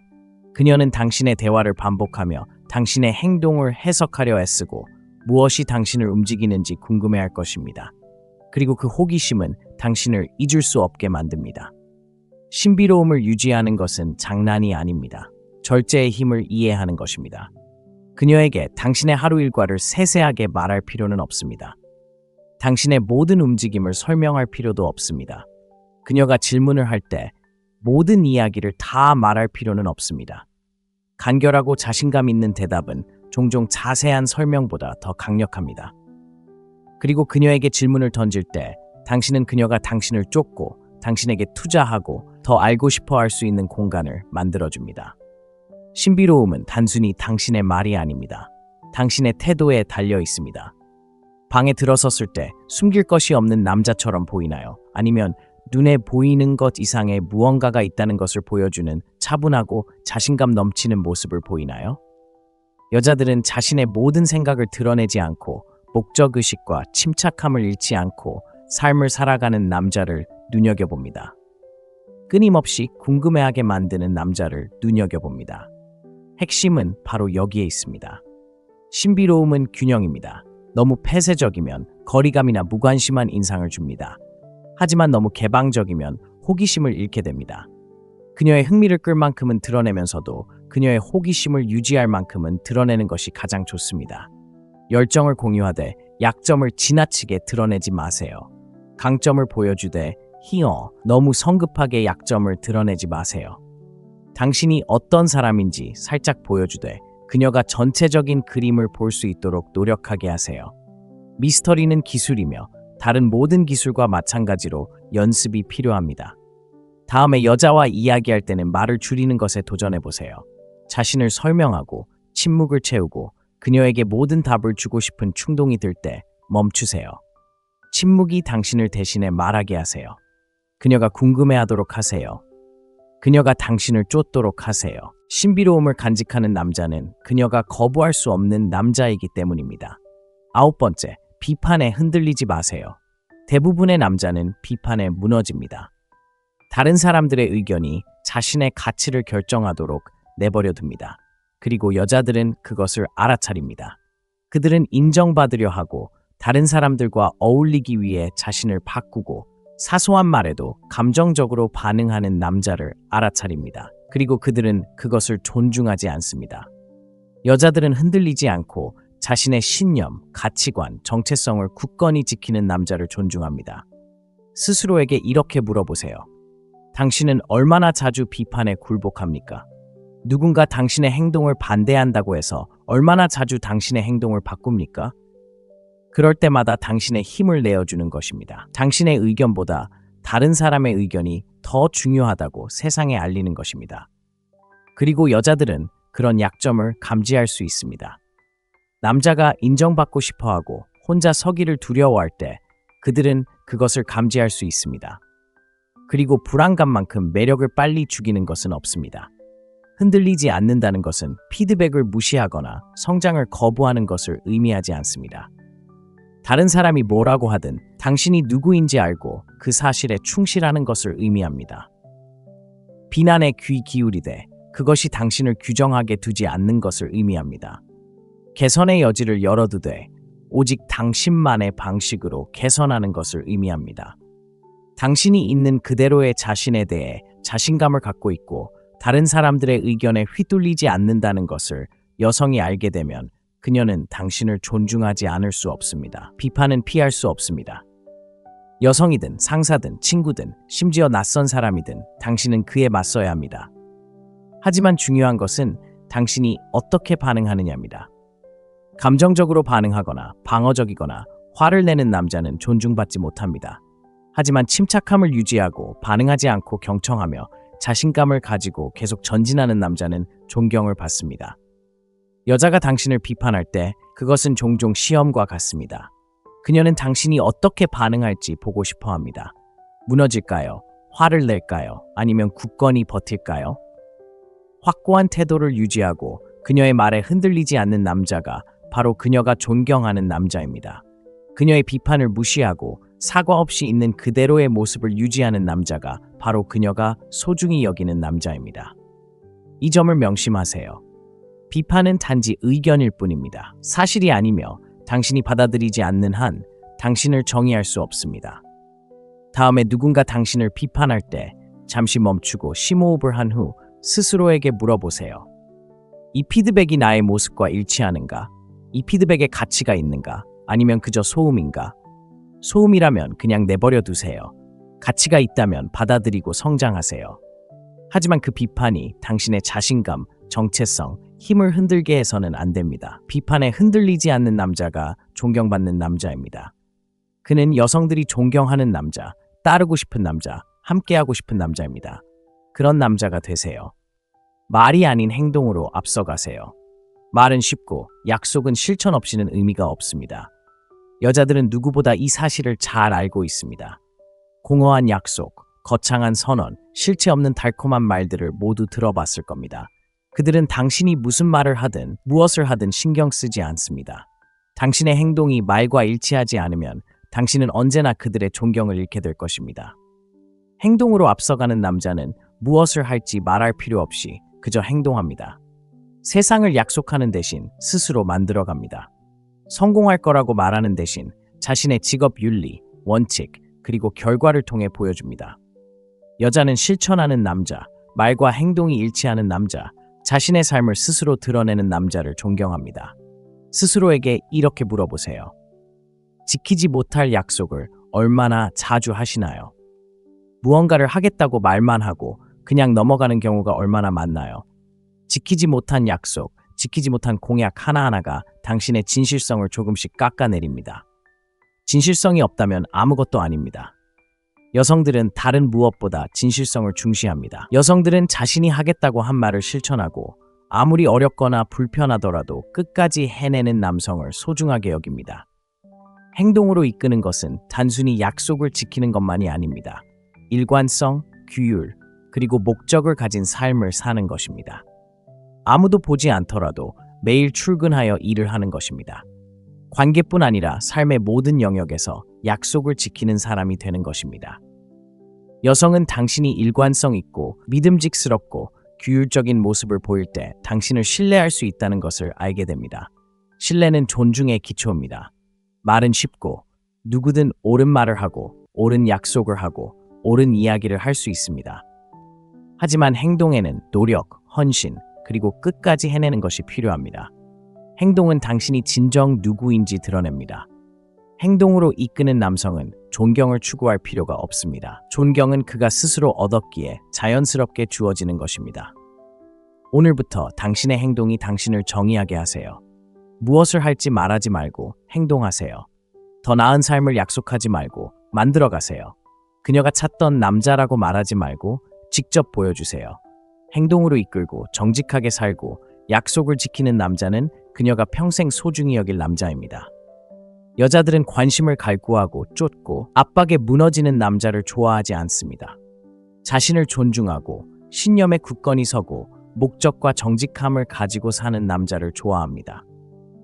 그녀는 당신의 대화를 반복하며 당신의 행동을 해석하려 애쓰고 무엇이 당신을 움직이는지 궁금해할 것입니다. 그리고 그 호기심은 당신을 잊을 수 없게 만듭니다. 신비로움을 유지하는 것은 장난이 아닙니다. 절제의 힘을 이해하는 것입니다. 그녀에게 당신의 하루 일과를 세세하게 말할 필요는 없습니다. 당신의 모든 움직임을 설명할 필요도 없습니다. 그녀가 질문을 할 때 모든 이야기를 다 말할 필요는 없습니다. 간결하고 자신감 있는 대답은 종종 자세한 설명보다 더 강력합니다. 그리고 그녀에게 질문을 던질 때 당신은 그녀가 당신을 쫓고 당신에게 투자하고 더 알고 싶어 할 수 있는 공간을 만들어줍니다. 신비로움은 단순히 당신의 말이 아닙니다. 당신의 태도에 달려 있습니다. 방에 들어섰을 때 숨길 것이 없는 남자처럼 보이나요? 아니면 눈에 보이는 것 이상의 무언가가 있다는 것을 보여주는 차분하고 자신감 넘치는 모습을 보이나요? 여자들은 자신의 모든 생각을 드러내지 않고 목적의식과 침착함을 잃지 않고 삶을 살아가는 남자를 눈여겨봅니다. 끊임없이 궁금해하게 만드는 남자를 눈여겨봅니다. 핵심은 바로 여기에 있습니다. 신비로움은 균형입니다. 너무 폐쇄적이면 거리감이나 무관심한 인상을 줍니다. 하지만 너무 개방적이면 호기심을 잃게 됩니다. 그녀의 흥미를 끌 만큼은 드러내면서도 그녀의 호기심을 유지할 만큼은 드러내는 것이 가장 좋습니다. 열정을 공유하되 약점을 지나치게 드러내지 마세요. 강점을 보여주되 너무 성급하게 약점을 드러내지 마세요. 당신이 어떤 사람인지 살짝 보여주되 그녀가 전체적인 그림을 볼 수 있도록 노력하게 하세요. 미스터리는 기술이며 다른 모든 기술과 마찬가지로 연습이 필요합니다. 다음에 여자와 이야기할 때는 말을 줄이는 것에 도전해보세요. 자신을 설명하고 침묵을 채우고 그녀에게 모든 답을 주고 싶은 충동이 들 때 멈추세요. 침묵이 당신을 대신해 말하게 하세요. 그녀가 궁금해하도록 하세요. 그녀가 당신을 쫓도록 하세요. 신비로움을 간직하는 남자는 그녀가 거부할 수 없는 남자이기 때문입니다. 9번째, 비판에 흔들리지 마세요. 대부분의 남자는 비판에 무너집니다. 다른 사람들의 의견이 자신의 가치를 결정하도록 내버려 둡니다. 그리고 여자들은 그것을 알아차립니다. 그들은 인정받으려 하고 다른 사람들과 어울리기 위해 자신을 바꾸고 사소한 말에도 감정적으로 반응하는 남자를 알아차립니다. 그리고 그들은 그것을 존중하지 않습니다. 여자들은 흔들리지 않고 자신의 신념, 가치관, 정체성을 굳건히 지키는 남자를 존중합니다. 스스로에게 이렇게 물어보세요. 당신은 얼마나 자주 비판에 굴복합니까? 누군가 당신의 행동을 반대한다고 해서 얼마나 자주 당신의 행동을 바꿉니까? 그럴 때마다 당신의 힘을 내어주는 것입니다. 당신의 의견보다 다른 사람의 의견이 더 중요하다고 세상에 알리는 것입니다. 그리고 여자들은 그런 약점을 감지할 수 있습니다. 남자가 인정받고 싶어하고 혼자 서기를 두려워할 때 그들은 그것을 감지할 수 있습니다. 그리고 불안감만큼 매력을 빨리 죽이는 것은 없습니다. 흔들리지 않는다는 것은 피드백을 무시하거나 성장을 거부하는 것을 의미하지 않습니다. 다른 사람이 뭐라고 하든 당신이 누구인지 알고 그 사실에 충실하는 것을 의미합니다. 비난에 귀 기울이되 그것이 당신을 규정하게 두지 않는 것을 의미합니다. 개선의 여지를 열어두되 오직 당신만의 방식으로 개선하는 것을 의미합니다. 당신이 있는 그대로의 자신에 대해 자신감을 갖고 있고 다른 사람들의 의견에 휘둘리지 않는다는 것을 여성이 알게 되면 그녀는 당신을 존중하지 않을 수 없습니다. 비판은 피할 수 없습니다. 여성이든 상사든 친구든 심지어 낯선 사람이든 당신은 그에 맞서야 합니다. 하지만 중요한 것은 당신이 어떻게 반응하느냐입니다. 감정적으로 반응하거나 방어적이거나 화를 내는 남자는 존중받지 못합니다. 하지만 침착함을 유지하고 반응하지 않고 경청하며 자신감을 가지고 계속 전진하는 남자는 존경을 받습니다. 여자가 당신을 비판할 때 그것은 종종 시험과 같습니다. 그녀는 당신이 어떻게 반응할지 보고 싶어 합니다. 무너질까요? 화를 낼까요? 아니면 굳건히 버틸까요? 확고한 태도를 유지하고 그녀의 말에 흔들리지 않는 남자가 바로 그녀가 존경하는 남자입니다. 그녀의 비판을 무시하고 사과 없이 있는 그대로의 모습을 유지하는 남자가 바로 그녀가 소중히 여기는 남자입니다. 이 점을 명심하세요. 비판은 단지 의견일 뿐입니다. 사실이 아니며 당신이 받아들이지 않는 한 당신을 정의할 수 없습니다. 다음에 누군가 당신을 비판할 때 잠시 멈추고 심호흡을 한 후 스스로에게 물어보세요. 이 피드백이 나의 모습과 일치하는가? 이 피드백에 가치가 있는가? 아니면 그저 소음인가? 소음이라면 그냥 내버려 두세요. 가치가 있다면 받아들이고 성장하세요. 하지만 그 비판이 당신의 자신감, 정체성, 힘을 흔들게 해서는 안 됩니다. 비판에 흔들리지 않는 남자가 존경받는 남자입니다. 그는 여성들이 존경하는 남자, 따르고 싶은 남자, 함께하고 싶은 남자입니다. 그런 남자가 되세요. 말이 아닌 행동으로 앞서가세요. 말은 쉽고 약속은 실천 없이는 의미가 없습니다. 여자들은 누구보다 이 사실을 잘 알고 있습니다. 공허한 약속, 거창한 선언, 실체 없는 달콤한 말들을 모두 들어봤을 겁니다. 그들은 당신이 무슨 말을 하든 무엇을 하든 신경 쓰지 않습니다. 당신의 행동이 말과 일치하지 않으면 당신은 언제나 그들의 존경을 잃게 될 것입니다. 행동으로 앞서가는 남자는 무엇을 할지 말할 필요 없이 그저 행동합니다. 세상을 약속하는 대신 스스로 만들어갑니다. 성공할 거라고 말하는 대신 자신의 직업 윤리, 원칙, 그리고 결과를 통해 보여줍니다. 여자는 실천하는 남자, 말과 행동이 일치하는 남자, 자신의 삶을 스스로 드러내는 남자를 존경합니다. 스스로에게 이렇게 물어보세요. 지키지 못할 약속을 얼마나 자주 하시나요? 무언가를 하겠다고 말만 하고 그냥 넘어가는 경우가 얼마나 많나요? 지키지 못한 약속, 지키지 못한 공약 하나하나가 당신의 진실성을 조금씩 깎아내립니다. 진실성이 없다면 아무것도 아닙니다. 여성들은 다른 무엇보다 진실성을 중시합니다. 여성들은 자신이 하겠다고 한 말을 실천하고 아무리 어렵거나 불편하더라도 끝까지 해내는 남성을 소중하게 여깁니다. 행동으로 이끄는 것은 단순히 약속을 지키는 것만이 아닙니다. 일관성, 규율, 그리고 목적을 가진 삶을 사는 것입니다. 아무도 보지 않더라도 매일 출근하여 일을 하는 것입니다. 관계뿐 아니라 삶의 모든 영역에서 약속을 지키는 사람이 되는 것입니다. 여성은 당신이 일관성 있고 믿음직스럽고 규율적인 모습을 보일 때 당신을 신뢰할 수 있다는 것을 알게 됩니다. 신뢰는 존중의 기초입니다. 말은 쉽고 누구든 옳은 말을 하고 옳은 약속을 하고 옳은 이야기를 할 수 있습니다. 하지만 행동에는 노력, 헌신, 그리고 끝까지 해내는 것이 필요합니다. 행동은 당신이 진정 누구인지 드러냅니다. 행동으로 이끄는 남성은 존경을 추구할 필요가 없습니다. 존경은 그가 스스로 얻었기에 자연스럽게 주어지는 것입니다. 오늘부터 당신의 행동이 당신을 정의하게 하세요. 무엇을 할지 말하지 말고 행동하세요. 더 나은 삶을 약속하지 말고 만들어가세요. 그녀가 찾던 남자라고 말하지 말고 직접 보여주세요. 행동으로 이끌고 정직하게 살고 약속을 지키는 남자는 그녀가 평생 소중히 여길 남자입니다. 여자들은 관심을 갈구하고 쫓고 압박에 무너지는 남자를 좋아하지 않습니다. 자신을 존중하고 신념에 굳건히 서고 목적과 정직함을 가지고 사는 남자를 좋아합니다.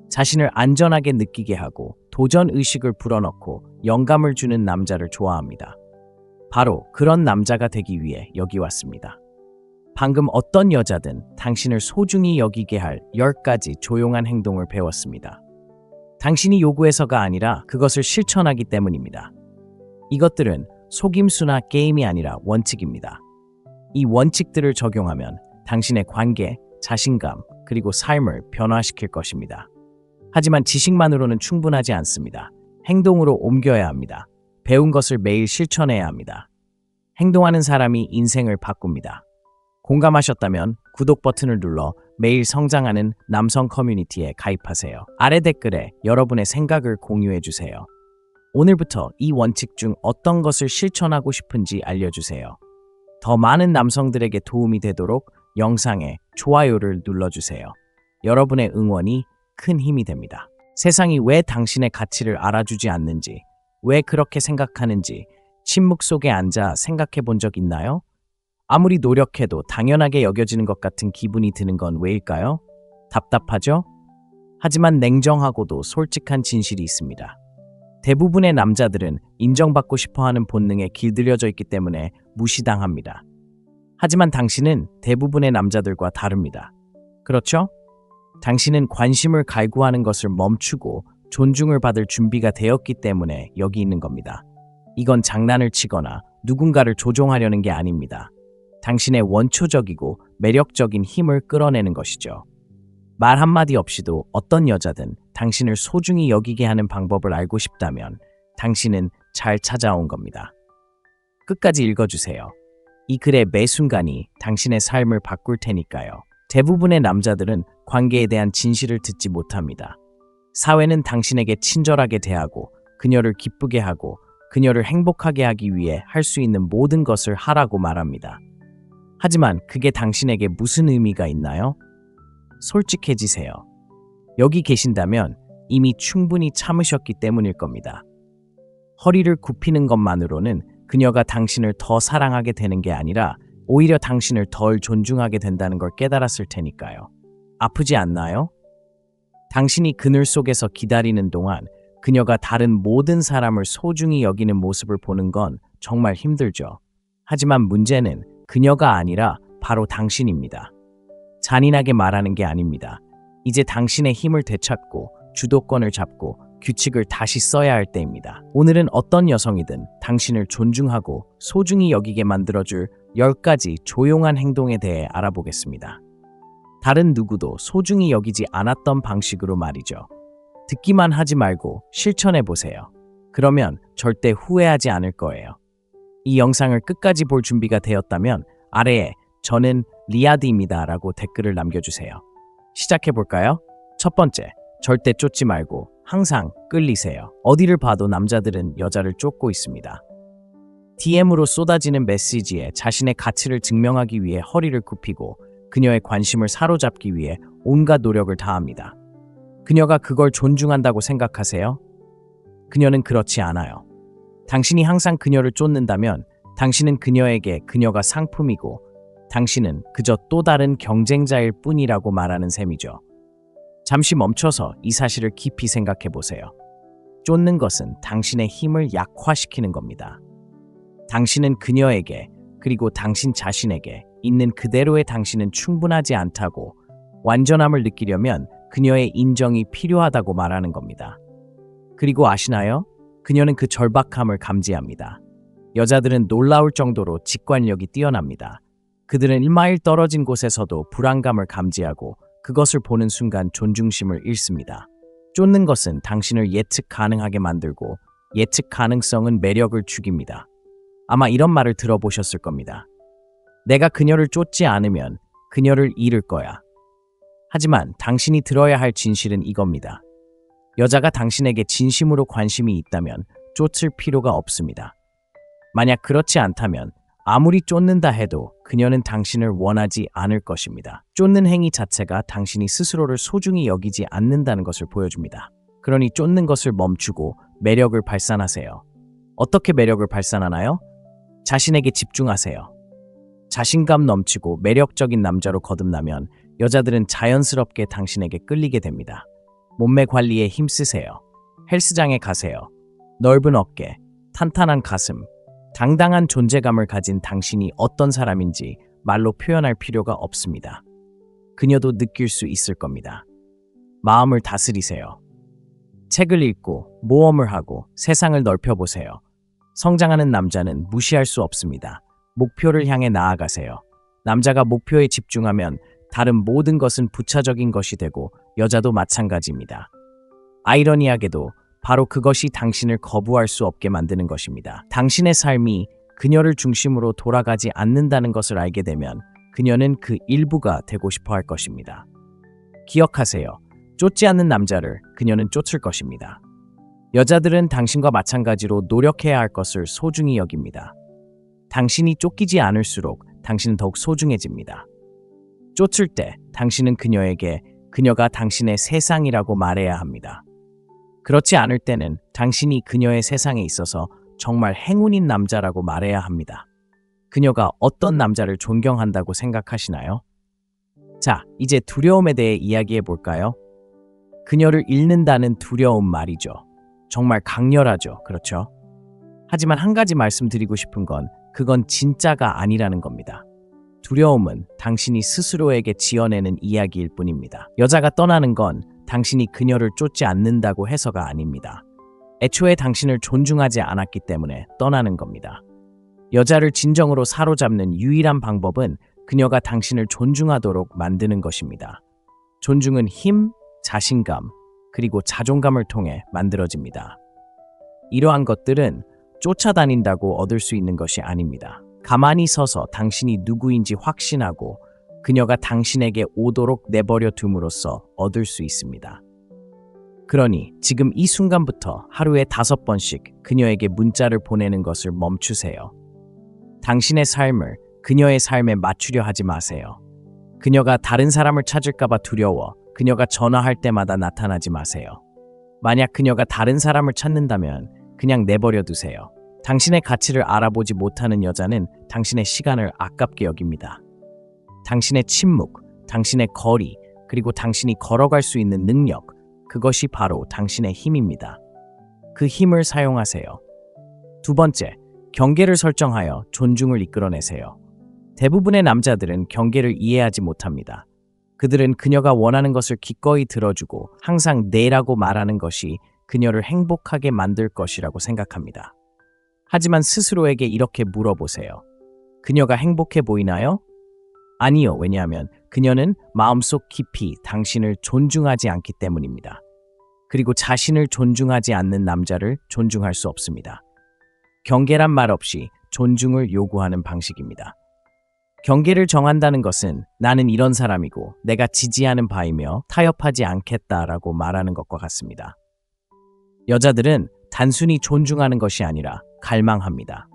자신을 안전하게 느끼게 하고 도전 의식을 불어넣고 영감을 주는 남자를 좋아합니다. 바로 그런 남자가 되기 위해 여기 왔습니다. 방금 어떤 여자든 당신을 소중히 여기게 할 10가지 조용한 행동을 배웠습니다. 당신이 요구해서가 아니라 그것을 실천하기 때문입니다. 이것들은 속임수나 게임이 아니라 원칙입니다. 이 원칙들을 적용하면 당신의 관계, 자신감, 그리고 삶을 변화시킬 것입니다. 하지만 지식만으로는 충분하지 않습니다. 행동으로 옮겨야 합니다. 배운 것을 매일 실천해야 합니다. 행동하는 사람이 인생을 바꿉니다. 공감하셨다면 구독 버튼을 눌러 매일 성장하는 남성 커뮤니티에 가입하세요. 아래 댓글에 여러분의 생각을 공유해주세요. 오늘부터 이 원칙 중 어떤 것을 실천하고 싶은지 알려주세요. 더 많은 남성들에게 도움이 되도록 영상에 좋아요를 눌러주세요. 여러분의 응원이 큰 힘이 됩니다. 세상이 왜 당신의 가치를 알아주지 않는지, 왜 그렇게 생각하는지 침묵 속에 앉아 생각해 본 적 있나요? 아무리 노력해도 당연하게 여겨지는 것 같은 기분이 드는 건 왜일까요? 답답하죠? 하지만 냉정하고도 솔직한 진실이 있습니다. 대부분의 남자들은 인정받고 싶어하는 본능에 길들여져 있기 때문에 무시당합니다. 하지만 당신은 대부분의 남자들과 다릅니다. 그렇죠? 당신은 관심을 갈구하는 것을 멈추고 존중을 받을 준비가 되었기 때문에 여기 있는 겁니다. 이건 장난을 치거나 누군가를 조종하려는 게 아닙니다. 당신의 원초적이고 매력적인 힘을 끌어내는 것이죠. 말 한마디 없이도 어떤 여자든 당신을 소중히 여기게 하는 방법을 알고 싶다면 당신은 잘 찾아온 겁니다. 끝까지 읽어주세요. 이 글의 매 순간이 당신의 삶을 바꿀 테니까요. 대부분의 남자들은 관계에 대한 진실을 듣지 못합니다. 사회는 당신에게 친절하게 대하고 그녀를 기쁘게 하고 그녀를 행복하게 하기 위해 할 수 있는 모든 것을 하라고 말합니다. 하지만 그게 당신에게 무슨 의미가 있나요? 솔직해지세요. 여기 계신다면 이미 충분히 참으셨기 때문일 겁니다. 허리를 굽히는 것만으로는 그녀가 당신을 더 사랑하게 되는 게 아니라 오히려 당신을 덜 존중하게 된다는 걸 깨달았을 테니까요. 아프지 않나요? 당신이 그늘 속에서 기다리는 동안 그녀가 다른 모든 사람을 소중히 여기는 모습을 보는 건 정말 힘들죠. 하지만 문제는 그녀가 아니라 바로 당신입니다. 잔인하게 말하는 게 아닙니다. 이제 당신의 힘을 되찾고 주도권을 잡고 규칙을 다시 써야 할 때입니다. 오늘은 어떤 여성이든 당신을 존중하고 소중히 여기게 만들어줄 10가지 조용한 행동에 대해 알아보겠습니다. 다른 누구도 소중히 여기지 않았던 방식으로 말이죠. 듣기만 하지 말고 실천해보세요. 그러면 절대 후회하지 않을 거예요. 이 영상을 끝까지 볼 준비가 되었다면 아래에 저는 리아드입니다 라고 댓글을 남겨주세요. 시작해볼까요? 첫 번째, 절대 쫓지 말고 항상 끌리세요. 어디를 봐도 남자들은 여자를 쫓고 있습니다. DM으로 쏟아지는 메시지에 자신의 가치를 증명하기 위해 허리를 굽히고 그녀의 관심을 사로잡기 위해 온갖 노력을 다합니다. 그녀가 그걸 존중한다고 생각하세요? 그녀는 그렇지 않아요. 당신이 항상 그녀를 쫓는다면 당신은 그녀에게 그녀가 상품이고 당신은 그저 또 다른 경쟁자일 뿐이라고 말하는 셈이죠. 잠시 멈춰서 이 사실을 깊이 생각해 보세요. 쫓는 것은 당신의 힘을 약화시키는 겁니다. 당신은 그녀에게 그리고 당신 자신에게 있는 그대로의 당신은 충분하지 않다고 완전함을 느끼려면 그녀의 인정이 필요하다고 말하는 겁니다. 그리고 아시나요? 그녀는 그 절박함을 감지합니다. 여자들은 놀라울 정도로 직관력이 뛰어납니다. 그들은 1마일 떨어진 곳에서도 불안감을 감지하고 그것을 보는 순간 존중심을 잃습니다. 쫓는 것은 당신을 예측 가능하게 만들고 예측 가능성은 매력을 죽입니다. 아마 이런 말을 들어보셨을 겁니다. 내가 그녀를 쫓지 않으면 그녀를 잃을 거야. 하지만 당신이 들어야 할 진실은 이겁니다. 여자가 당신에게 진심으로 관심이 있다면 쫓을 필요가 없습니다. 만약 그렇지 않다면 아무리 쫓는다 해도 그녀는 당신을 원하지 않을 것입니다. 쫓는 행위 자체가 당신이 스스로를 소중히 여기지 않는다는 것을 보여줍니다. 그러니 쫓는 것을 멈추고 매력을 발산하세요. 어떻게 매력을 발산하나요? 자신에게 집중하세요. 자신감 넘치고 매력적인 남자로 거듭나면 여자들은 자연스럽게 당신에게 끌리게 됩니다. 몸매 관리에 힘쓰세요. 헬스장에 가세요. 넓은 어깨, 탄탄한 가슴, 당당한 존재감을 가진 당신이 어떤 사람인지 말로 표현할 필요가 없습니다. 그녀도 느낄 수 있을 겁니다. 마음을 다스리세요. 책을 읽고 모험을 하고 세상을 넓혀보세요. 성장하는 남자는 무시할 수 없습니다. 목표를 향해 나아가세요. 남자가 목표에 집중하면 다른 모든 것은 부차적인 것이 되고 여자도 마찬가지입니다. 아이러니하게도 바로 그것이 당신을 거부할 수 없게 만드는 것입니다. 당신의 삶이 그녀를 중심으로 돌아가지 않는다는 것을 알게 되면 그녀는 그 일부가 되고 싶어 할 것입니다. 기억하세요. 쫓지 않는 남자를 그녀는 쫓을 것입니다. 여자들은 당신과 마찬가지로 노력해야 할 것을 소중히 여깁니다. 당신이 쫓기지 않을수록 당신은 더욱 소중해집니다. 쫓을 때 당신은 그녀에게 그녀가 당신의 세상이라고 말해야 합니다. 그렇지 않을 때는 당신이 그녀의 세상에 있어서 정말 행운인 남자라고 말해야 합니다. 그녀가 어떤 남자를 존경한다고 생각하시나요? 자, 이제 두려움에 대해 이야기해 볼까요? 그녀를 잃는다는 두려움 말이죠. 정말 강렬하죠. 그렇죠? 하지만 한 가지 말씀드리고 싶은 건 그건 진짜가 아니라는 겁니다. 두려움은 당신이 스스로에게 지어내는 이야기일 뿐입니다. 여자가 떠나는 건 당신이 그녀를 쫓지 않는다고 해서가 아닙니다. 애초에 당신을 존중하지 않았기 때문에 떠나는 겁니다. 여자를 진정으로 사로잡는 유일한 방법은 그녀가 당신을 존중하도록 만드는 것입니다. 존중은 힘, 자신감, 그리고 자존감을 통해 만들어집니다. 이러한 것들은 쫓아다닌다고 얻을 수 있는 것이 아닙니다. 가만히 서서 당신이 누구인지 확신하고 그녀가 당신에게 오도록 내버려 둠으로써 얻을 수 있습니다. 그러니 지금 이 순간부터 하루에 5번씩 그녀에게 문자를 보내는 것을 멈추세요. 당신의 삶을 그녀의 삶에 맞추려 하지 마세요. 그녀가 다른 사람을 찾을까봐 두려워 그녀가 전화할 때마다 나타나지 마세요. 만약 그녀가 다른 사람을 찾는다면 그냥 내버려 두세요. 당신의 가치를 알아보지 못하는 여자는 당신의 시간을 아깝게 여깁니다. 당신의 침묵, 당신의 거리, 그리고 당신이 걸어갈 수 있는 능력, 그것이 바로 당신의 힘입니다. 그 힘을 사용하세요. 두 번째, 경계를 설정하여 존중을 이끌어내세요. 대부분의 남자들은 경계를 이해하지 못합니다. 그들은 그녀가 원하는 것을 기꺼이 들어주고 항상 네라고 말하는 것이 그녀를 행복하게 만들 것이라고 생각합니다. 하지만 스스로에게 이렇게 물어보세요. 그녀가 행복해 보이나요? 아니요. 왜냐하면 그녀는 마음속 깊이 당신을 존중하지 않기 때문입니다. 그리고 자신을 존중하지 않는 남자를 존중할 수 없습니다. 경계란 말 없이 존중을 요구하는 방식입니다. 경계를 정한다는 것은 나는 이런 사람이고 내가 지지하는 바이며 타협하지 않겠다라고 말하는 것과 같습니다. 여자들은 단순히 존중하는 것이 아니라 갈망합니다.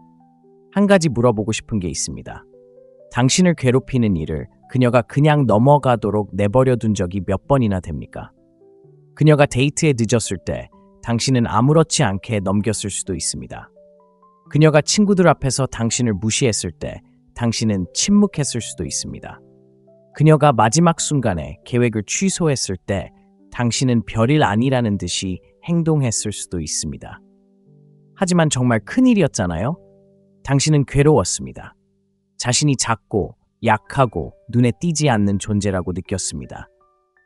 한 가지 물어보고 싶은 게 있습니다. 당신을 괴롭히는 일을 그녀가 그냥 넘어가도록 내버려 둔 적이 몇 번이나 됩니까? 그녀가 데이트에 늦었을 때 당신은 아무렇지 않게 넘겼을 수도 있습니다. 그녀가 친구들 앞에서 당신을 무시했을 때 당신은 침묵했을 수도 있습니다. 그녀가 마지막 순간에 계획을 취소했을 때 당신은 별일 아니라는 듯이 행동했을 수도 있습니다. 하지만 정말 큰일이었잖아요? 당신은 괴로웠습니다. 자신이 작고 약하고 눈에 띄지 않는 존재라고 느꼈습니다.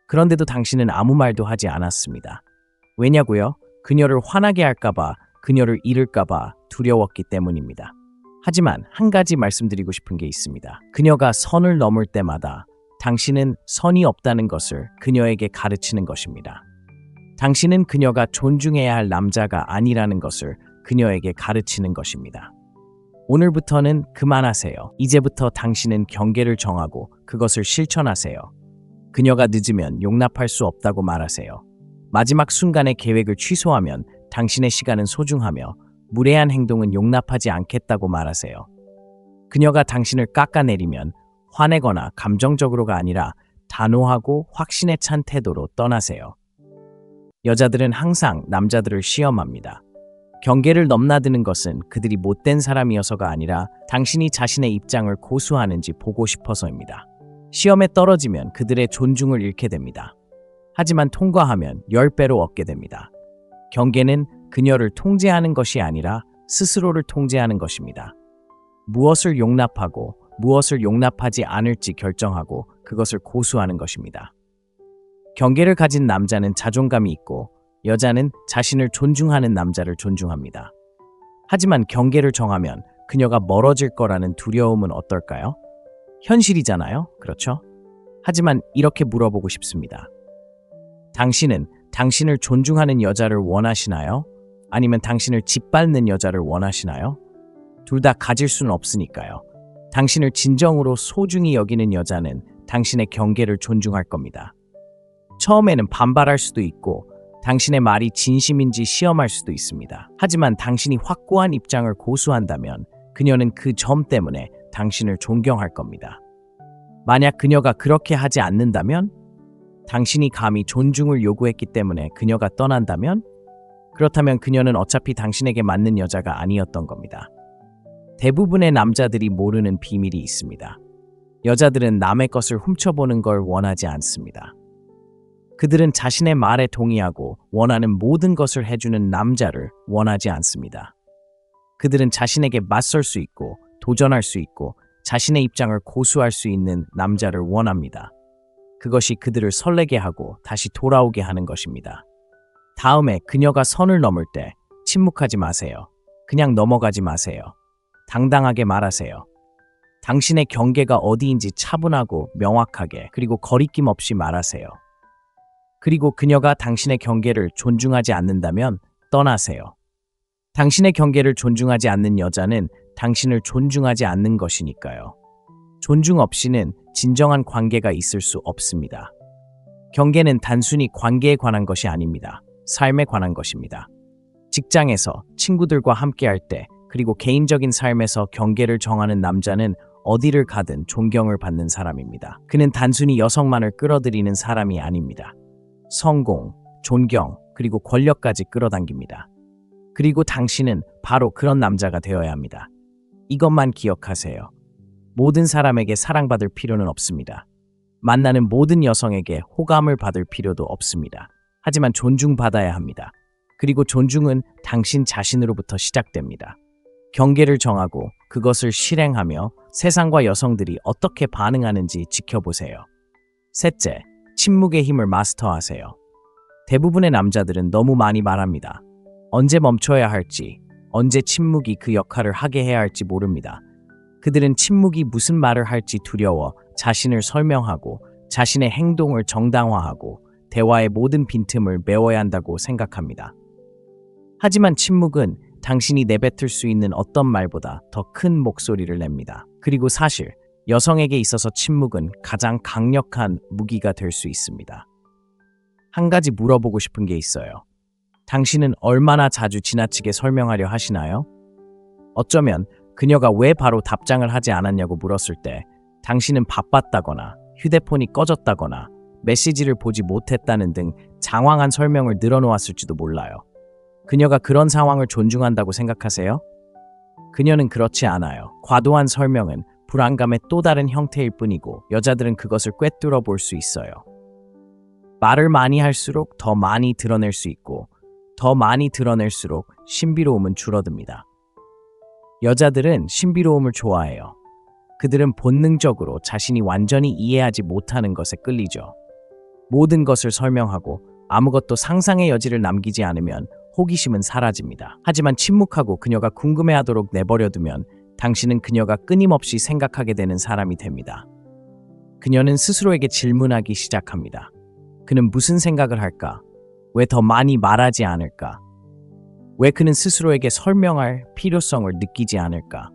그런데도 당신은 아무 말도 하지 않았습니다. 왜냐고요? 그녀를 화나게 할까봐, 그녀를 잃을까봐 두려웠기 때문입니다. 하지만 한 가지 말씀드리고 싶은 게 있습니다. 그녀가 선을 넘을 때마다 당신은 선이 없다는 것을 그녀에게 가르치는 것입니다. 당신은 그녀가 존중해야 할 남자가 아니라는 것을 그녀에게 가르치는 것입니다. 오늘부터는 그만하세요. 이제부터 당신은 경계를 정하고 그것을 실천하세요. 그녀가 늦으면 용납할 수 없다고 말하세요. 마지막 순간에 계획을 취소하면 당신의 시간은 소중하며 무례한 행동은 용납하지 않겠다고 말하세요. 그녀가 당신을 깎아내리면 화내거나 감정적으로가 아니라 단호하고 확신에 찬 태도로 떠나세요. 여자들은 항상 남자들을 시험합니다. 경계를 넘나드는 것은 그들이 못된 사람이어서가 아니라 당신이 자신의 입장을 고수하는지 보고 싶어서입니다. 시험에 떨어지면 그들의 존중을 잃게 됩니다. 하지만 통과하면 10배로 얻게 됩니다. 경계는 그녀를 통제하는 것이 아니라 스스로를 통제하는 것입니다. 무엇을 용납하고 무엇을 용납하지 않을지 결정하고 그것을 고수하는 것입니다. 경계를 가진 남자는 자존감이 있고 여자는 자신을 존중하는 남자를 존중합니다. 하지만 경계를 정하면 그녀가 멀어질 거라는 두려움은 어떨까요? 현실이잖아요. 그렇죠? 하지만 이렇게 물어보고 싶습니다. 당신은 당신을 존중하는 여자를 원하시나요? 아니면 당신을 짓밟는 여자를 원하시나요? 둘 다 가질 수는 없으니까요. 당신을 진정으로 소중히 여기는 여자는 당신의 경계를 존중할 겁니다. 처음에는 반발할 수도 있고 당신의 말이 진심인지 시험할 수도 있습니다. 하지만 당신이 확고한 입장을 고수한다면 그녀는 그 점 때문에 당신을 존경할 겁니다. 만약 그녀가 그렇게 하지 않는다면, 당신이 감히 존중을 요구했기 때문에 그녀가 떠난다면, 그렇다면 그녀는 어차피 당신에게 맞는 여자가 아니었던 겁니다. 대부분의 남자들이 모르는 비밀이 있습니다. 여자들은 남의 것을 훔쳐보는 걸 원하지 않습니다. 그들은 자신의 말에 동의하고 원하는 모든 것을 해주는 남자를 원하지 않습니다. 그들은 자신에게 맞설 수 있고 도전할 수 있고 자신의 입장을 고수할 수 있는 남자를 원합니다. 그것이 그들을 설레게 하고 다시 돌아오게 하는 것입니다. 다음에 그녀가 선을 넘을 때 침묵하지 마세요. 그냥 넘어가지 마세요. 당당하게 말하세요. 당신의 경계가 어디인지 차분하고 명확하게 그리고 거리낌 없이 말하세요. 그리고 그녀가 당신의 경계를 존중하지 않는다면 떠나세요. 당신의 경계를 존중하지 않는 여자는 당신을 존중하지 않는 것이니까요. 존중 없이는 진정한 관계가 있을 수 없습니다. 경계는 단순히 관계에 관한 것이 아닙니다. 삶에 관한 것입니다. 직장에서 친구들과 함께할 때 그리고 개인적인 삶에서 경계를 정하는 남자는 어디를 가든 존경을 받는 사람입니다. 그는 단순히 여성만을 끌어들이는 사람이 아닙니다. 성공, 존경, 그리고 권력까지 끌어당깁니다. 그리고 당신은 바로 그런 남자가 되어야 합니다. 이것만 기억하세요. 모든 사람에게 사랑받을 필요는 없습니다. 만나는 모든 여성에게 호감을 받을 필요도 없습니다. 하지만 존중받아야 합니다. 그리고 존중은 당신 자신으로부터 시작됩니다. 경계를 정하고 그것을 실행하며 세상과 여성들이 어떻게 반응하는지 지켜보세요. 셋째, 침묵의 힘을 마스터하세요. 대부분의 남자들은 너무 많이 말합니다. 언제 멈춰야 할지, 언제 침묵이 그 역할을 하게 해야 할지 모릅니다. 그들은 침묵이 무슨 말을 할지 두려워 자신을 설명하고 자신의 행동을 정당화하고 대화의 모든 빈틈을 메워야 한다고 생각합니다. 하지만 침묵은 당신이 내뱉을 수 있는 어떤 말보다 더 큰 목소리를 냅니다. 그리고 사실 여성에게 있어서 침묵은 가장 강력한 무기가 될 수 있습니다. 한 가지 물어보고 싶은 게 있어요. 당신은 얼마나 자주 지나치게 설명하려 하시나요? 어쩌면 그녀가 왜 바로 답장을 하지 않았냐고 물었을 때 당신은 바빴다거나 휴대폰이 꺼졌다거나 메시지를 보지 못했다는 등 장황한 설명을 늘어놓았을지도 몰라요. 그녀가 그런 상황을 존중한다고 생각하세요? 그녀는 그렇지 않아요. 과도한 설명은 불안감의 또 다른 형태일 뿐이고 여자들은 그것을 꿰뚫어 볼 수 있어요. 말을 많이 할수록 더 많이 드러낼 수 있고 더 많이 드러낼수록 신비로움은 줄어듭니다. 여자들은 신비로움을 좋아해요. 그들은 본능적으로 자신이 완전히 이해하지 못하는 것에 끌리죠. 모든 것을 설명하고 아무것도 상상의 여지를 남기지 않으면 호기심은 사라집니다. 하지만 침묵하고 그녀가 궁금해하도록 내버려두면 당신은 그녀가 끊임없이 생각하게 되는 사람이 됩니다. 그녀는 스스로에게 질문하기 시작합니다. 그는 무슨 생각을 할까? 왜 더 많이 말하지 않을까? 왜 그는 스스로에게 설명할 필요성을 느끼지 않을까?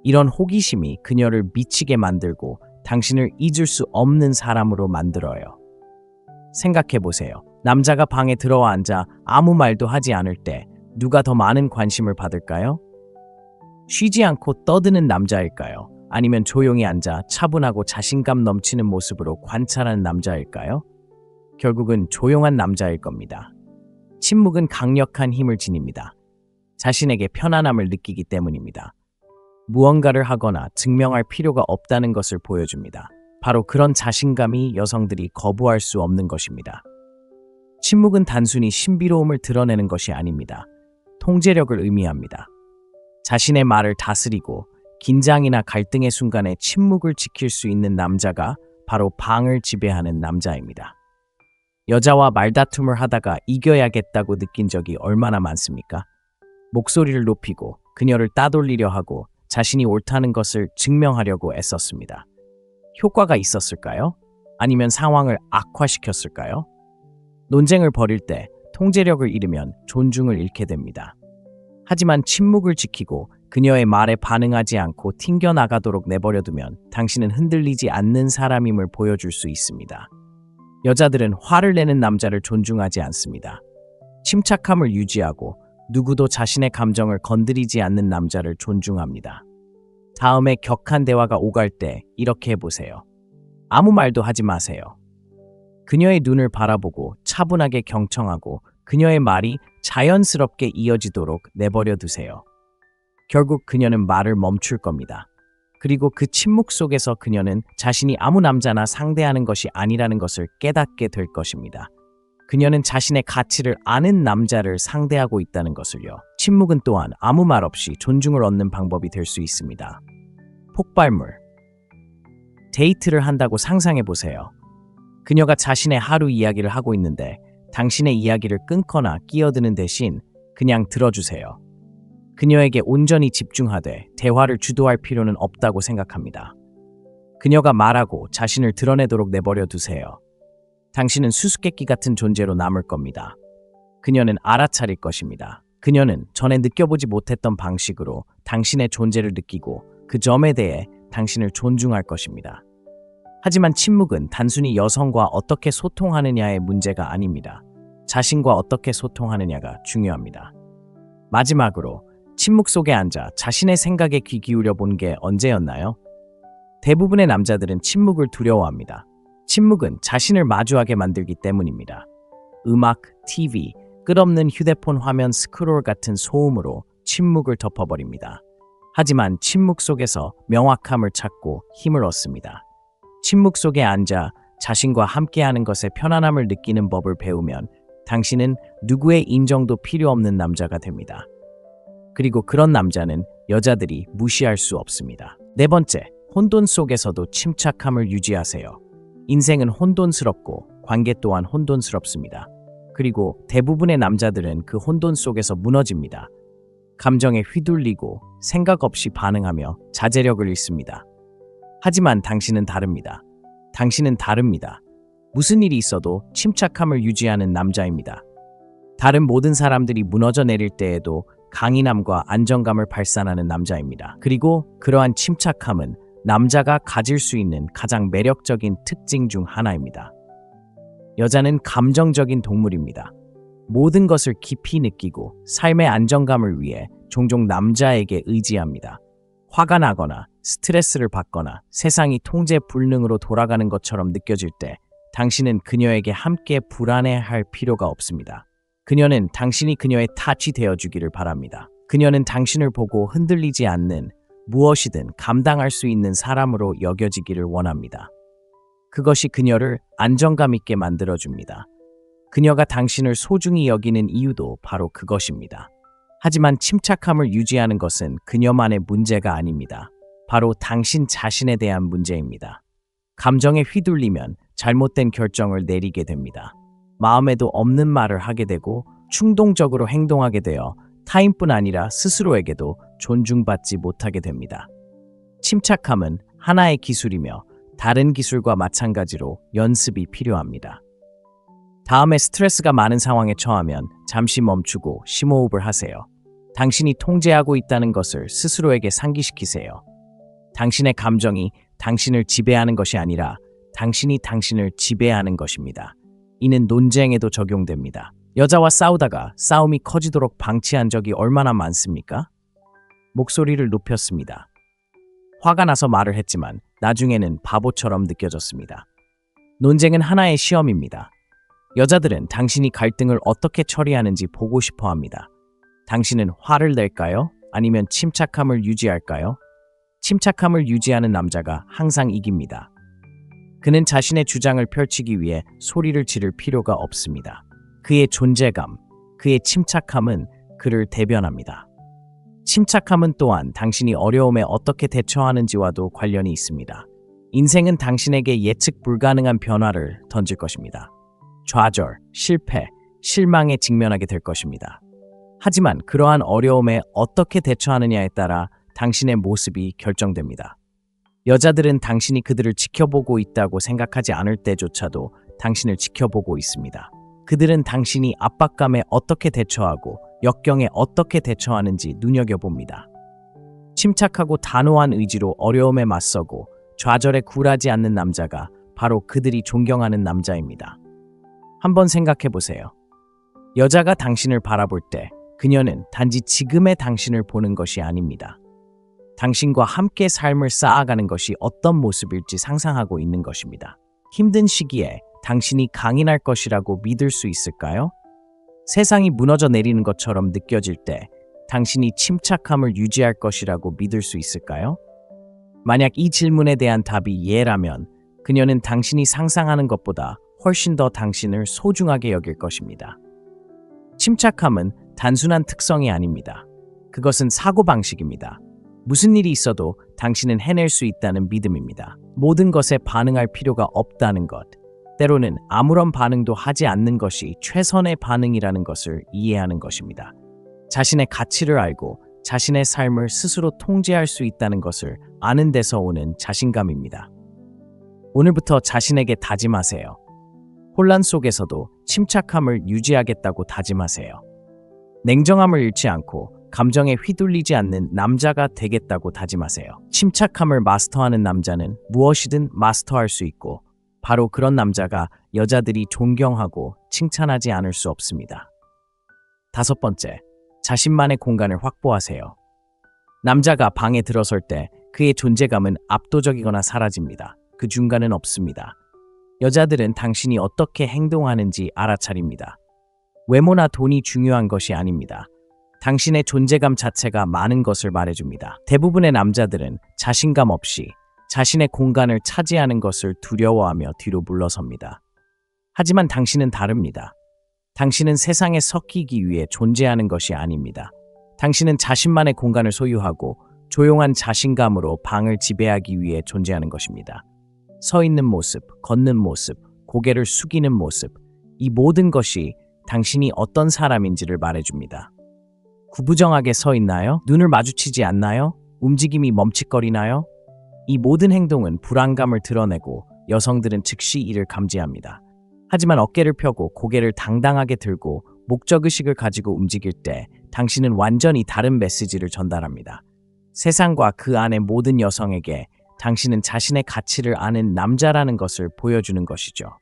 이런 호기심이 그녀를 미치게 만들고 당신을 잊을 수 없는 사람으로 만들어요. 생각해보세요. 남자가 방에 들어와 앉아 아무 말도 하지 않을 때 누가 더 많은 관심을 받을까요? 쉬지 않고 떠드는 남자일까요? 아니면 조용히 앉아 차분하고 자신감 넘치는 모습으로 관찰하는 남자일까요? 결국은 조용한 남자일 겁니다. 침묵은 강력한 힘을 지닙니다. 자신에게 편안함을 느끼기 때문입니다. 무언가를 하거나 증명할 필요가 없다는 것을 보여줍니다. 바로 그런 자신감이 여성들이 거부할 수 없는 것입니다. 침묵은 단순히 신비로움을 드러내는 것이 아닙니다. 통제력을 의미합니다. 자신의 말을 다스리고 긴장이나 갈등의 순간에 침묵을 지킬 수 있는 남자가 바로 방을 지배하는 남자입니다. 여자와 말다툼을 하다가 이겨야겠다고 느낀 적이 얼마나 많습니까? 목소리를 높이고 그녀를 따돌리려 하고 자신이 옳다는 것을 증명하려고 애썼습니다. 효과가 있었을까요? 아니면 상황을 악화시켰을까요? 논쟁을 벌일 때 통제력을 잃으면 존중을 잃게 됩니다. 하지만 침묵을 지키고 그녀의 말에 반응하지 않고 튕겨나가도록 내버려두면 당신은 흔들리지 않는 사람임을 보여줄 수 있습니다. 여자들은 화를 내는 남자를 존중하지 않습니다. 침착함을 유지하고 누구도 자신의 감정을 건드리지 않는 남자를 존중합니다. 다음에 격한 대화가 오갈 때 이렇게 해보세요. 아무 말도 하지 마세요. 그녀의 눈을 바라보고 차분하게 경청하고 그녀의 말이 자연스럽게 이어지도록 내버려 두세요. 결국 그녀는 말을 멈출 겁니다. 그리고 그 침묵 속에서 그녀는 자신이 아무 남자나 상대하는 것이 아니라는 것을 깨닫게 될 것입니다. 그녀는 자신의 가치를 아는 남자를 상대하고 있다는 것을요. 침묵은 또한 아무 말 없이 존중을 얻는 방법이 될 수 있습니다. 폭발물. 데이트를 한다고 상상해 보세요. 그녀가 자신의 하루 이야기를 하고 있는데 당신의 이야기를 끊거나 끼어드는 대신 그냥 들어주세요. 그녀에게 온전히 집중하되 대화를 주도할 필요는 없다고 생각합니다. 그녀가 말하고 자신을 드러내도록 내버려 두세요. 당신은 수수께끼 같은 존재로 남을 겁니다. 그녀는 알아차릴 것입니다. 그녀는 전에 느껴보지 못했던 방식으로 당신의 존재를 느끼고 그 점에 대해 당신을 존중할 것입니다. 하지만 침묵은 단순히 여성과 어떻게 소통하느냐의 문제가 아닙니다. 자신과 어떻게 소통하느냐가 중요합니다. 마지막으로 침묵 속에 앉아 자신의 생각에 귀 기울여 본 게 언제였나요? 대부분의 남자들은 침묵을 두려워합니다. 침묵은 자신을 마주하게 만들기 때문입니다. 음악, TV, 끝없는 휴대폰 화면 스크롤 같은 소음으로 침묵을 덮어버립니다. 하지만 침묵 속에서 명확함을 찾고 힘을 얻습니다. 침묵 속에 앉아 자신과 함께하는 것에 편안함을 느끼는 법을 배우면 당신은 누구의 인정도 필요 없는 남자가 됩니다. 그리고 그런 남자는 여자들이 무시할 수 없습니다. 네 번째, 혼돈 속에서도 침착함을 유지하세요. 인생은 혼돈스럽고 관계 또한 혼돈스럽습니다. 그리고 대부분의 남자들은 그 혼돈 속에서 무너집니다. 감정에 휘둘리고 생각 없이 반응하며 자제력을 잃습니다. 하지만 당신은 다릅니다. 당신은 다릅니다. 무슨 일이 있어도 침착함을 유지하는 남자입니다. 다른 모든 사람들이 무너져 내릴 때에도 강인함과 안정감을 발산하는 남자입니다. 그리고 그러한 침착함은 남자가 가질 수 있는 가장 매력적인 특징 중 하나입니다. 여자는 감정적인 동물입니다. 모든 것을 깊이 느끼고 삶의 안정감을 위해 종종 남자에게 의지합니다. 화가 나거나 스트레스를 받거나 세상이 통제 불능으로 돌아가는 것처럼 느껴질 때 당신은 그녀에게 함께 불안해할 필요가 없습니다. 그녀는 당신이 그녀의 탓이 되어주기를 바랍니다. 그녀는 당신을 보고 흔들리지 않는 무엇이든 감당할 수 있는 사람으로 여겨지기를 원합니다. 그것이 그녀를 안정감 있게 만들어줍니다. 그녀가 당신을 소중히 여기는 이유도 바로 그것입니다. 하지만 침착함을 유지하는 것은 그녀만의 문제가 아닙니다. 바로 당신 자신에 대한 문제입니다. 감정에 휘둘리면 잘못된 결정을 내리게 됩니다. 마음에도 없는 말을 하게 되고 충동적으로 행동하게 되어 타인뿐 아니라 스스로에게도 존중받지 못하게 됩니다. 침착함은 하나의 기술이며 다른 기술과 마찬가지로 연습이 필요합니다. 다음에 스트레스가 많은 상황에 처하면 잠시 멈추고 심호흡을 하세요. 당신이 통제하고 있다는 것을 스스로에게 상기시키세요. 당신의 감정이 당신을 지배하는 것이 아니라 당신이 당신을 지배하는 것입니다. 이는 논쟁에도 적용됩니다. 여자와 싸우다가 싸움이 커지도록 방치한 적이 얼마나 많습니까? 목소리를 높였습니다. 화가 나서 말을 했지만 나중에는 바보처럼 느껴졌습니다. 논쟁은 하나의 시험입니다. 여자들은 당신이 갈등을 어떻게 처리하는지 보고 싶어 합니다. 당신은 화를 낼까요? 아니면 침착함을 유지할까요? 침착함을 유지하는 남자가 항상 이깁니다. 그는 자신의 주장을 펼치기 위해 소리를 지를 필요가 없습니다. 그의 존재감, 그의 침착함은 그를 대변합니다. 침착함은 또한 당신이 어려움에 어떻게 대처하는지와도 관련이 있습니다. 인생은 당신에게 예측 불가능한 변화를 던질 것입니다. 좌절, 실패, 실망에 직면하게 될 것입니다. 하지만 그러한 어려움에 어떻게 대처하느냐에 따라 당신의 모습이 결정됩니다. 여자들은 당신이 그들을 지켜보고 있다고 생각하지 않을 때조차도 당신을 지켜보고 있습니다. 그들은 당신이 압박감에 어떻게 대처하고 역경에 어떻게 대처하는지 눈여겨봅니다. 침착하고 단호한 의지로 어려움에 맞서고 좌절에 굴하지 않는 남자가 바로 그들이 존경하는 남자입니다. 한번 생각해 보세요. 여자가 당신을 바라볼 때 그녀는 단지 지금의 당신을 보는 것이 아닙니다. 당신과 함께 삶을 쌓아가는 것이 어떤 모습일지 상상하고 있는 것입니다. 힘든 시기에 당신이 강인할 것이라고 믿을 수 있을까요? 세상이 무너져 내리는 것처럼 느껴질 때 당신이 침착함을 유지할 것이라고 믿을 수 있을까요? 만약 이 질문에 대한 답이 예라면 그녀는 당신이 상상하는 것보다 훨씬 더 당신을 소중하게 여길 것입니다. 침착함은 단순한 특성이 아닙니다. 그것은 사고방식입니다. 무슨 일이 있어도 당신은 해낼 수 있다는 믿음입니다. 모든 것에 반응할 필요가 없다는 것, 때로는 아무런 반응도 하지 않는 것이 최선의 반응이라는 것을 이해하는 것입니다. 자신의 가치를 알고 자신의 삶을 스스로 통제할 수 있다는 것을 아는 데서 오는 자신감입니다. 오늘부터 자신에게 다짐하세요. 혼란 속에서도 침착함을 유지하겠다고 다짐하세요. 냉정함을 잃지 않고 감정에 휘둘리지 않는 남자가 되겠다고 다짐하세요. 침착함을 마스터하는 남자는 무엇이든 마스터할 수 있고 바로 그런 남자가 여자들이 존경하고 칭찬하지 않을 수 없습니다. 5번째, 자신만의 공간을 확보하세요. 남자가 방에 들어설 때 그의 존재감은 압도적이거나 사라집니다. 그 중간은 없습니다. 여자들은 당신이 어떻게 행동하는지 알아차립니다. 외모나 돈이 중요한 것이 아닙니다. 당신의 존재감 자체가 많은 것을 말해줍니다. 대부분의 남자들은 자신감 없이 자신의 공간을 차지하는 것을 두려워하며 뒤로 물러섭니다. 하지만 당신은 다릅니다. 당신은 세상에 섞이기 위해 존재하는 것이 아닙니다. 당신은 자신만의 공간을 소유하고 조용한 자신감으로 방을 지배하기 위해 존재하는 것입니다. 서 있는 모습, 걷는 모습, 고개를 숙이는 모습, 이 모든 것이 당신이 어떤 사람인지를 말해줍니다. 구부정하게 서 있나요? 눈을 마주치지 않나요? 움직임이 멈칫거리나요? 이 모든 행동은 불안감을 드러내고 여성들은 즉시 이를 감지합니다. 하지만 어깨를 펴고 고개를 당당하게 들고 목적의식을 가지고 움직일 때 당신은 완전히 다른 메시지를 전달합니다. 세상과 그 안의 모든 여성에게 당신은 자신의 가치를 아는 남자라는 것을 보여주는 것이죠.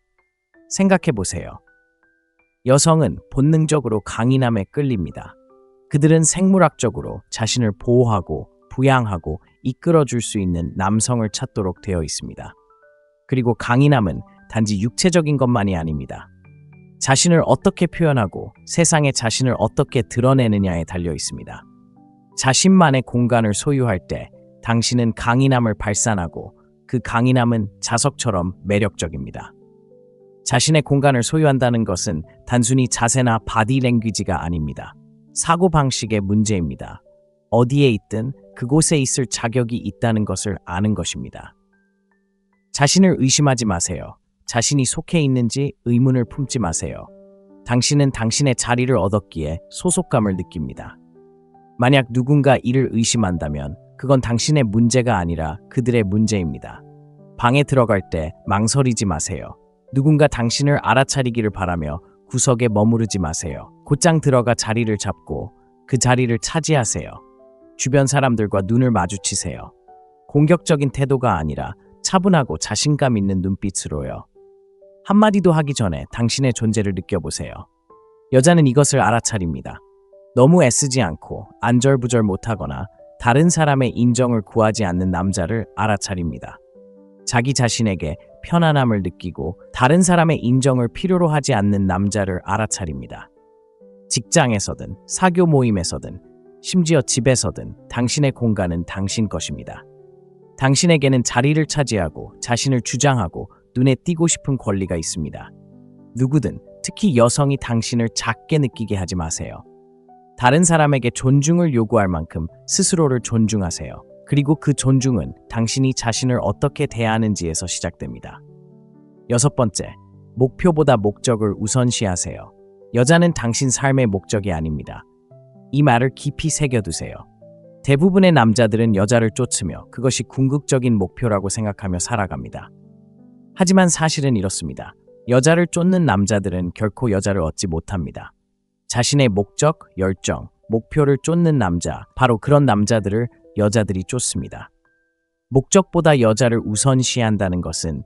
생각해 보세요. 여성은 본능적으로 강인함에 끌립니다. 그들은 생물학적으로 자신을 보호하고 부양하고 이끌어줄 수 있는 남성을 찾도록 되어 있습니다. 그리고 강인함은 단지 육체적인 것만이 아닙니다. 자신을 어떻게 표현하고 세상에 자신을 어떻게 드러내느냐에 달려 있습니다. 자신만의 공간을 소유할 때 당신은 강인함을 발산하고 그 강인함은 자석처럼 매력적입니다. 자신의 공간을 소유한다는 것은 단순히 자세나 바디 랭귀지가 아닙니다. 사고방식의 문제입니다. 어디에 있든 그곳에 있을 자격이 있다는 것을 아는 것입니다. 자신을 의심하지 마세요. 자신이 속해 있는지 의문을 품지 마세요. 당신은 당신의 자리를 얻었기에 소속감을 느낍니다. 만약 누군가 이를 의심한다면 그건 당신의 문제가 아니라 그들의 문제입니다. 방에 들어갈 때 망설이지 마세요. 누군가 당신을 알아차리기를 바라며 구석에 머무르지 마세요. 곧장 들어가 자리를 잡고 그 자리를 차지하세요. 주변 사람들과 눈을 마주치세요. 공격적인 태도가 아니라 차분하고 자신감 있는 눈빛으로요. 한마디도 하기 전에 당신의 존재를 느껴보세요. 여자는 이것을 알아차립니다. 너무 애쓰지 않고 안절부절 못하거나 다른 사람의 인정을 구하지 않는 남자를 알아차립니다. 자기 자신에게 편안함을 느끼고 다른 사람의 인정을 필요로 하지 않는 남자를 알아차립니다. 직장에서든 사교 모임에서든 심지어 집에서든 당신의 공간은 당신 것입니다. 당신에게는 자리를 차지하고 자신을 주장하고 눈에 띄고 싶은 권리가 있습니다. 누구든, 특히 여성이 당신을 작게 느끼게 하지 마세요. 다른 사람에게 존중을 요구할 만큼 스스로를 존중하세요. 그리고 그 존중은 당신이 자신을 어떻게 대하는지에서 시작됩니다. 6번째, 목표보다 목적을 우선시하세요. 여자는 당신 삶의 목적이 아닙니다. 이 말을 깊이 새겨두세요. 대부분의 남자들은 여자를 쫓으며 그것이 궁극적인 목표라고 생각하며 살아갑니다. 하지만 사실은 이렇습니다. 여자를 쫓는 남자들은 결코 여자를 얻지 못합니다. 자신의 목적, 열정, 목표를 쫓는 남자, 바로 그런 남자들을 여자들이 쫓습니다. 목적보다 여자를 우선시한다는 것은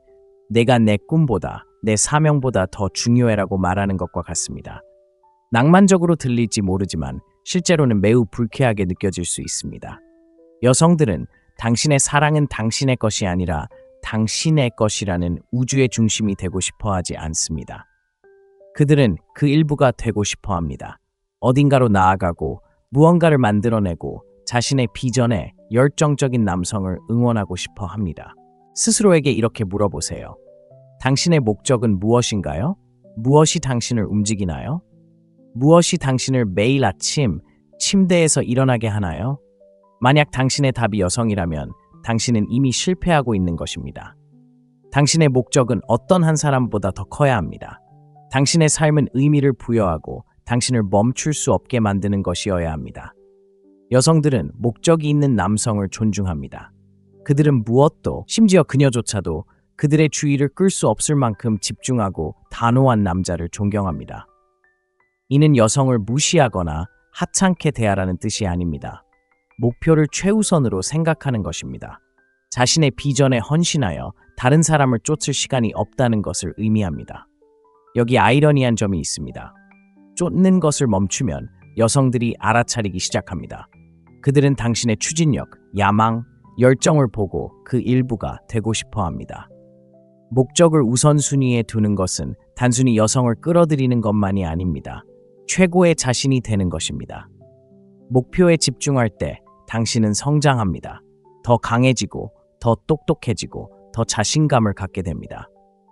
내가 내 꿈보다, 내 사명보다 더 중요해라고 말하는 것과 같습니다. 낭만적으로 들릴지 모르지만 실제로는 매우 불쾌하게 느껴질 수 있습니다. 여성들은 당신의 사랑은 당신의 것이 아니라 당신의 것이라는 우주의 중심이 되고 싶어 하지 않습니다. 그들은 그 일부가 되고 싶어 합니다. 어딘가로 나아가고 무언가를 만들어내고 자신의 비전에 열정적인 남성을 응원하고 싶어 합니다. 스스로에게 이렇게 물어보세요. 당신의 목적은 무엇인가요? 무엇이 당신을 움직이나요? 무엇이 당신을 매일 아침 침대에서 일어나게 하나요? 만약 당신의 답이 여성이라면 당신은 이미 실패하고 있는 것입니다. 당신의 목적은 어떤 한 사람보다 더 커야 합니다. 당신의 삶은 의미를 부여하고 당신을 멈출 수 없게 만드는 것이어야 합니다. 여성들은 목적이 있는 남성을 존중합니다. 그들은 무엇도, 심지어 그녀조차도 그들의 주의를 끌 수 없을 만큼 집중하고 단호한 남자를 존경합니다. 이는 여성을 무시하거나 하찮게 대하라는 뜻이 아닙니다. 목표를 최우선으로 생각하는 것입니다. 자신의 비전에 헌신하여 다른 사람을 쫓을 시간이 없다는 것을 의미합니다. 여기 아이러니한 점이 있습니다. 쫓는 것을 멈추면 여성들이 알아차리기 시작합니다. 그들은 당신의 추진력, 야망, 열정을 보고 그 일부가 되고 싶어 합니다. 목적을 우선순위에 두는 것은 단순히 여성을 끌어들이는 것만이 아닙니다. 최고의 자신이 되는 것입니다. 목표에 집중할 때 당신은 성장합니다. 더 강해지고, 더 똑똑해지고, 더 자신감을 갖게 됩니다.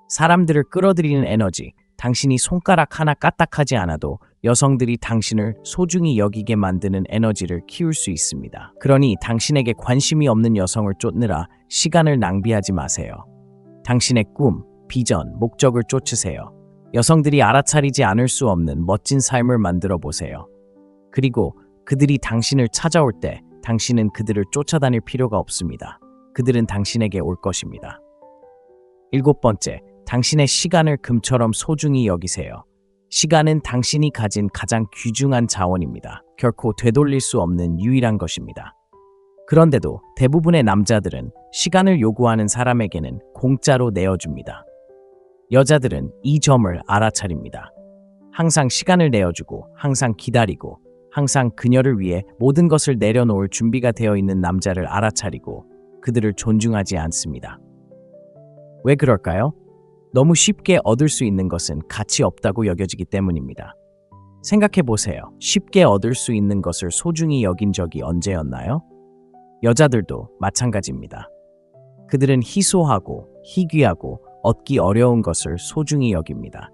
사람들을 끌어들이는 에너지, 당신이 손가락 하나 까딱하지 않아도 여성들이 당신을 소중히 여기게 만드는 에너지를 키울 수 있습니다. 그러니 당신에게 관심이 없는 여성을 쫓느라 시간을 낭비하지 마세요. 당신의 꿈, 비전, 목적을 쫓으세요. 여성들이 알아차리지 않을 수 없는 멋진 삶을 만들어 보세요. 그리고 그들이 당신을 찾아올 때 당신은 그들을 쫓아다닐 필요가 없습니다. 그들은 당신에게 올 것입니다. 7번째, 당신의 시간을 금처럼 소중히 여기세요. 시간은 당신이 가진 가장 귀중한 자원입니다. 결코 되돌릴 수 없는 유일한 것입니다. 그런데도 대부분의 남자들은 시간을 요구하는 사람에게는 공짜로 내어줍니다. 여자들은 이 점을 알아차립니다. 항상 시간을 내어주고, 항상 기다리고, 항상 그녀를 위해 모든 것을 내려놓을 준비가 되어 있는 남자를 알아차리고 그들을 존중하지 않습니다. 왜 그럴까요? 너무 쉽게 얻을 수 있는 것은 가치 없다고 여겨지기 때문입니다. 생각해 보세요. 쉽게 얻을 수 있는 것을 소중히 여긴 적이 언제였나요? 여자들도 마찬가지입니다. 그들은 희소하고 희귀하고 얻기 어려운 것을 소중히 여깁니다.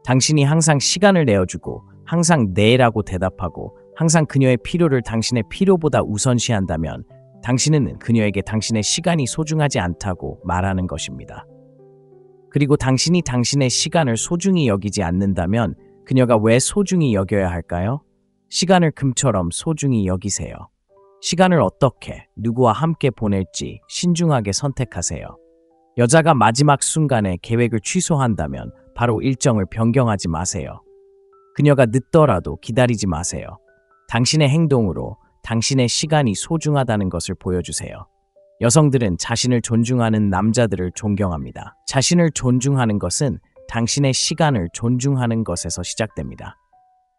당신이 항상 시간을 내어주고 항상 네라고 대답하고 항상 그녀의 필요를 당신의 필요보다 우선시한다면 당신은 그녀에게 당신의 시간이 소중하지 않다고 말하는 것입니다. 그리고 당신이 당신의 시간을 소중히 여기지 않는다면 그녀가 왜 소중히 여겨야 할까요? 시간을 금처럼 소중히 여기세요. 시간을 어떻게, 누구와 함께 보낼지 신중하게 선택하세요. 여자가 마지막 순간에 계획을 취소한다면 바로 일정을 변경하지 마세요. 그녀가 늦더라도 기다리지 마세요. 당신의 행동으로 당신의 시간이 소중하다는 것을 보여주세요. 여성들은 자신을 존중하는 남자들을 존경합니다. 자신을 존중하는 것은 당신의 시간을 존중하는 것에서 시작됩니다.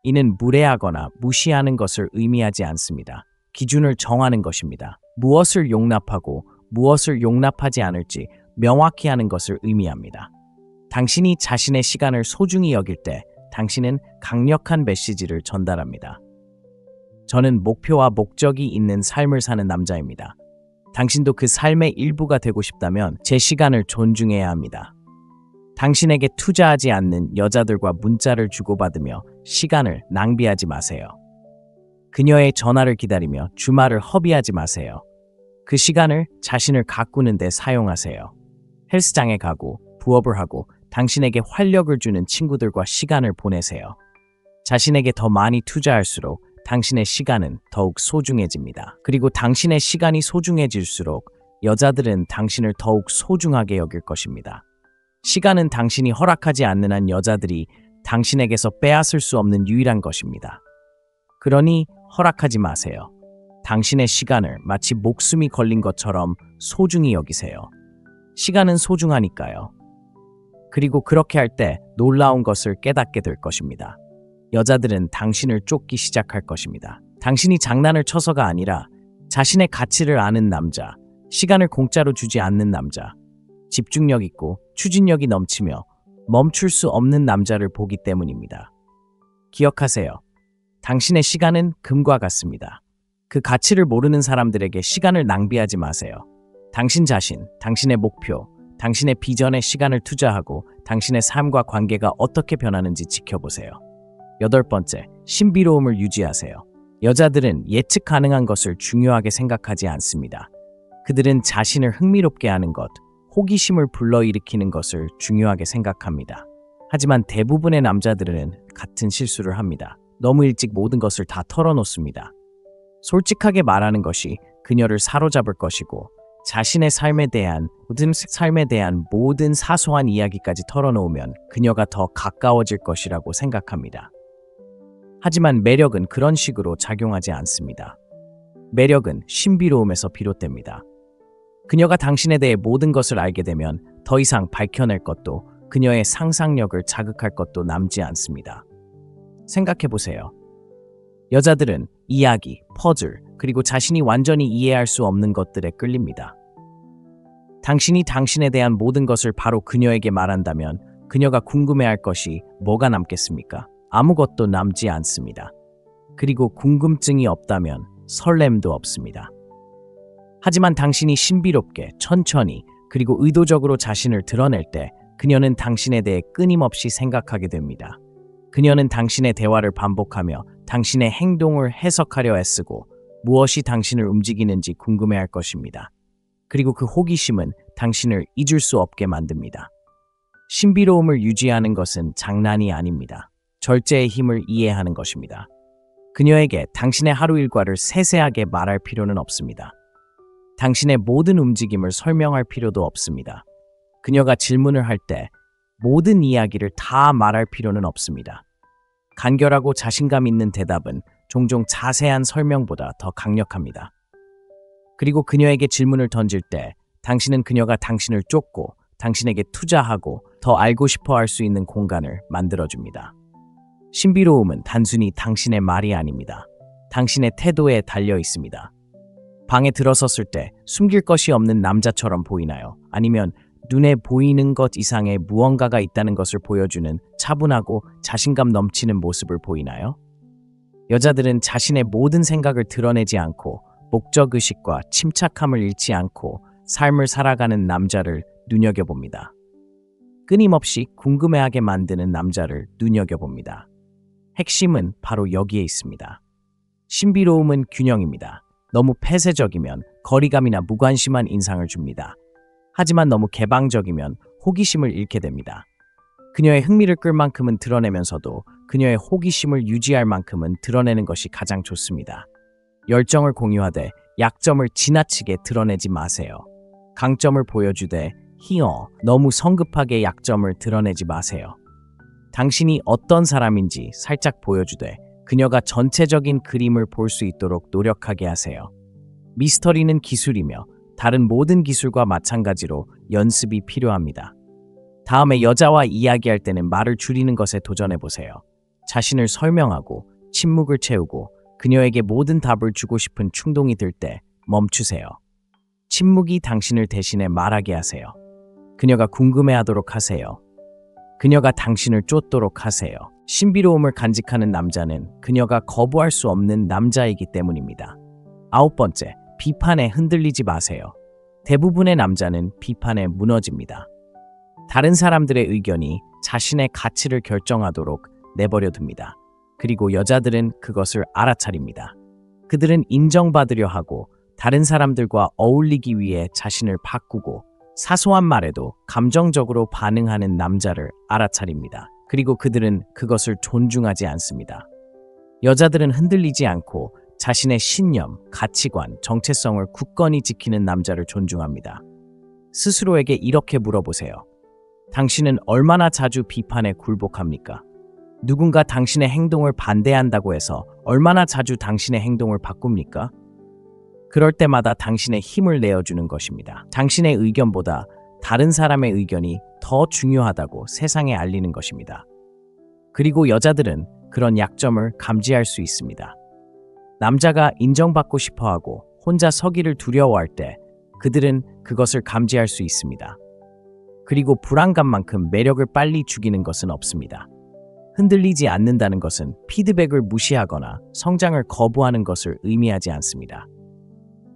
이는 무례하거나 무시하는 것을 의미하지 않습니다. 기준을 정하는 것입니다. 무엇을 용납하고 무엇을 용납하지 않을지 명확히 하는 것을 의미합니다. 당신이 자신의 시간을 소중히 여길 때 당신은 강력한 메시지를 전달합니다. 저는 목표와 목적이 있는 삶을 사는 남자입니다. 당신도 그 삶의 일부가 되고 싶다면 제 시간을 존중해야 합니다. 당신에게 투자하지 않는 여자들과 문자를 주고받으며 시간을 낭비하지 마세요. 그녀의 전화를 기다리며 주말을 허비하지 마세요. 그 시간을 자신을 가꾸는 데 사용하세요. 헬스장에 가고 부업을 하고 당신에게 활력을 주는 친구들과 시간을 보내세요. 자신에게 더 많이 투자할수록 당신의 시간은 더욱 소중해집니다. 그리고 당신의 시간이 소중해질수록 여자들은 당신을 더욱 소중하게 여길 것입니다. 시간은 당신이 허락하지 않는 한 여자들이 당신에게서 빼앗을 수 없는 유일한 것입니다. 그러니 허락하지 마세요. 당신의 시간을 마치 목숨이 걸린 것처럼 소중히 여기세요. 시간은 소중하니까요. 그리고 그렇게 할 때 놀라운 것을 깨닫게 될 것입니다. 여자들은 당신을 쫓기 시작할 것입니다. 당신이 장난을 쳐서가 아니라 자신의 가치를 아는 남자, 시간을 공짜로 주지 않는 남자, 집중력 있고 추진력이 넘치며 멈출 수 없는 남자를 보기 때문입니다. 기억하세요. 당신의 시간은 금과 같습니다. 그 가치를 모르는 사람들에게 시간을 낭비하지 마세요. 당신 자신, 당신의 목표, 당신의 비전에 시간을 투자하고 당신의 삶과 관계가 어떻게 변하는지 지켜보세요. 8번째, 신비로움을 유지하세요. 여자들은 예측 가능한 것을 중요하게 생각하지 않습니다. 그들은 자신을 흥미롭게 하는 것, 호기심을 불러일으키는 것을 중요하게 생각합니다. 하지만 대부분의 남자들은 같은 실수를 합니다. 너무 일찍 모든 것을 다 털어놓습니다. 솔직하게 말하는 것이 그녀를 사로잡을 것이고 자신의 삶에 대한 모든 사소한 이야기까지 털어놓으면 그녀가 더 가까워질 것이라고 생각합니다. 하지만 매력은 그런 식으로 작용하지 않습니다. 매력은 신비로움에서 비롯됩니다. 그녀가 당신에 대해 모든 것을 알게 되면 더 이상 밝혀낼 것도 그녀의 상상력을 자극할 것도 남지 않습니다. 생각해보세요. 여자들은 이야기, 퍼즐, 그리고 자신이 완전히 이해할 수 없는 것들에 끌립니다. 당신이 당신에 대한 모든 것을 바로 그녀에게 말한다면 그녀가 궁금해할 것이 뭐가 남겠습니까? 아무것도 남지 않습니다. 그리고 궁금증이 없다면 설렘도 없습니다. 하지만 당신이 신비롭게, 천천히, 그리고 의도적으로 자신을 드러낼 때 그녀는 당신에 대해 끊임없이 생각하게 됩니다. 그녀는 당신의 대화를 반복하며 당신의 행동을 해석하려 애쓰고 무엇이 당신을 움직이는지 궁금해할 것입니다. 그리고 그 호기심은 당신을 잊을 수 없게 만듭니다. 신비로움을 유지하는 것은 장난이 아닙니다. 절제의 힘을 이해하는 것입니다. 그녀에게 당신의 하루 일과를 세세하게 말할 필요는 없습니다. 당신의 모든 움직임을 설명할 필요도 없습니다. 그녀가 질문을 할 때 모든 이야기를 다 말할 필요는 없습니다. 간결하고 자신감 있는 대답은 종종 자세한 설명보다 더 강력합니다. 그리고 그녀에게 질문을 던질 때 당신은 그녀가 당신을 쫓고 당신에게 투자하고 더 알고 싶어 할 수 있는 공간을 만들어줍니다. 신비로움은 단순히 당신의 말이 아닙니다. 당신의 태도에 달려 있습니다. 방에 들어섰을 때 숨길 것이 없는 남자처럼 보이나요? 아니면 눈에 보이는 것 이상의 무언가가 있다는 것을 보여주는 차분하고 자신감 넘치는 모습을 보이나요? 여자들은 자신의 모든 생각을 드러내지 않고 목적의식과 침착함을 잃지 않고 삶을 살아가는 남자를 눈여겨봅니다. 끊임없이 궁금해하게 만드는 남자를 눈여겨봅니다. 핵심은 바로 여기에 있습니다. 신비로움은 균형입니다. 너무 폐쇄적이면 거리감이나 무관심한 인상을 줍니다. 하지만 너무 개방적이면 호기심을 잃게 됩니다. 그녀의 흥미를 끌 만큼은 드러내면서도 그녀의 호기심을 유지할 만큼은 드러내는 것이 가장 좋습니다. 열정을 공유하되 약점을 지나치게 드러내지 마세요. 강점을 보여주되 너무 성급하게 약점을 드러내지 마세요. 당신이 어떤 사람인지 살짝 보여주되 그녀가 전체적인 그림을 볼 수 있도록 노력하게 하세요. 미스터리는 기술이며 다른 모든 기술과 마찬가지로 연습이 필요합니다. 다음에 여자와 이야기할 때는 말을 줄이는 것에 도전해보세요. 자신을 설명하고 침묵을 채우고 그녀에게 모든 답을 주고 싶은 충동이 들 때 멈추세요. 침묵이 당신을 대신해 말하게 하세요. 그녀가 궁금해하도록 하세요. 그녀가 당신을 쫓도록 하세요. 신비로움을 간직하는 남자는 그녀가 거부할 수 없는 남자이기 때문입니다. 9번째, 비판에 흔들리지 마세요. 대부분의 남자는 비판에 무너집니다. 다른 사람들의 의견이 자신의 가치를 결정하도록 내버려 둡니다. 그리고 여자들은 그것을 알아차립니다. 그들은 인정받으려 하고 다른 사람들과 어울리기 위해 자신을 바꾸고 사소한 말에도 감정적으로 반응하는 남자를 알아차립니다. 그리고 그들은 그것을 존중하지 않습니다. 여자들은 흔들리지 않고 자신의 신념, 가치관, 정체성을 굳건히 지키는 남자를 존중합니다. 스스로에게 이렇게 물어보세요. 당신은 얼마나 자주 비판에 굴복합니까? 누군가 당신의 행동을 반대한다고 해서 얼마나 자주 당신의 행동을 바꿉니까? 그럴 때마다 당신의 힘을 내어주는 것입니다. 당신의 의견보다 다른 사람의 의견이 더 중요하다고 세상에 알리는 것입니다. 그리고 여자들은 그런 약점을 감지할 수 있습니다. 남자가 인정받고 싶어하고 혼자 서기를 두려워할 때 그들은 그것을 감지할 수 있습니다. 그리고 불안감만큼 매력을 빨리 죽이는 것은 없습니다. 흔들리지 않는다는 것은 피드백을 무시하거나 성장을 거부하는 것을 의미하지 않습니다.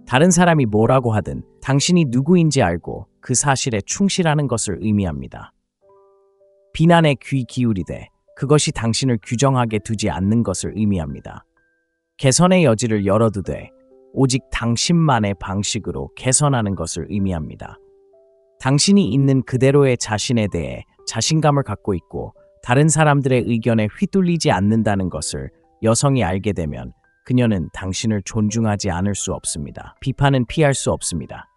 다른 사람이 뭐라고 하든 당신이 누구인지 알고 그 사실에 충실하는 것을 의미합니다. 비난에 귀 기울이되 그것이 당신을 규정하게 두지 않는 것을 의미합니다. 개선의 여지를 열어두되 오직 당신만의 방식으로 개선하는 것을 의미합니다. 당신이 있는 그대로의 자신에 대해 자신감을 갖고 있고 다른 사람들의 의견에 휘둘리지 않는다는 것을 여성이 알게 되면 그녀는 당신을 존중하지 않을 수 없습니다. 비판은 피할 수 없습니다.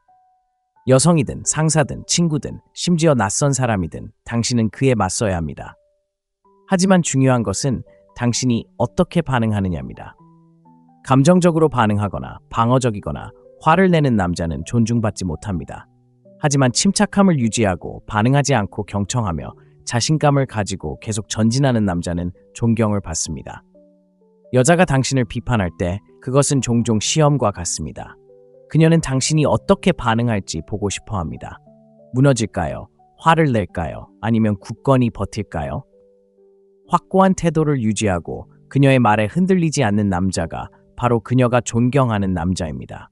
여성이든 상사든 친구든 심지어 낯선 사람이든 당신은 그에 맞서야 합니다. 하지만 중요한 것은 당신이 어떻게 반응하느냐입니다. 감정적으로 반응하거나 방어적이거나 화를 내는 남자는 존중받지 못합니다. 하지만 침착함을 유지하고 반응하지 않고 경청하며 자신감을 가지고 계속 전진하는 남자는 존경을 받습니다. 여자가 당신을 비판할 때 그것은 종종 시험과 같습니다. 그녀는 당신이 어떻게 반응할지 보고 싶어 합니다. 무너질까요? 화를 낼까요? 아니면 굳건히 버틸까요? 확고한 태도를 유지하고 그녀의 말에 흔들리지 않는 남자가 바로 그녀가 존경하는 남자입니다.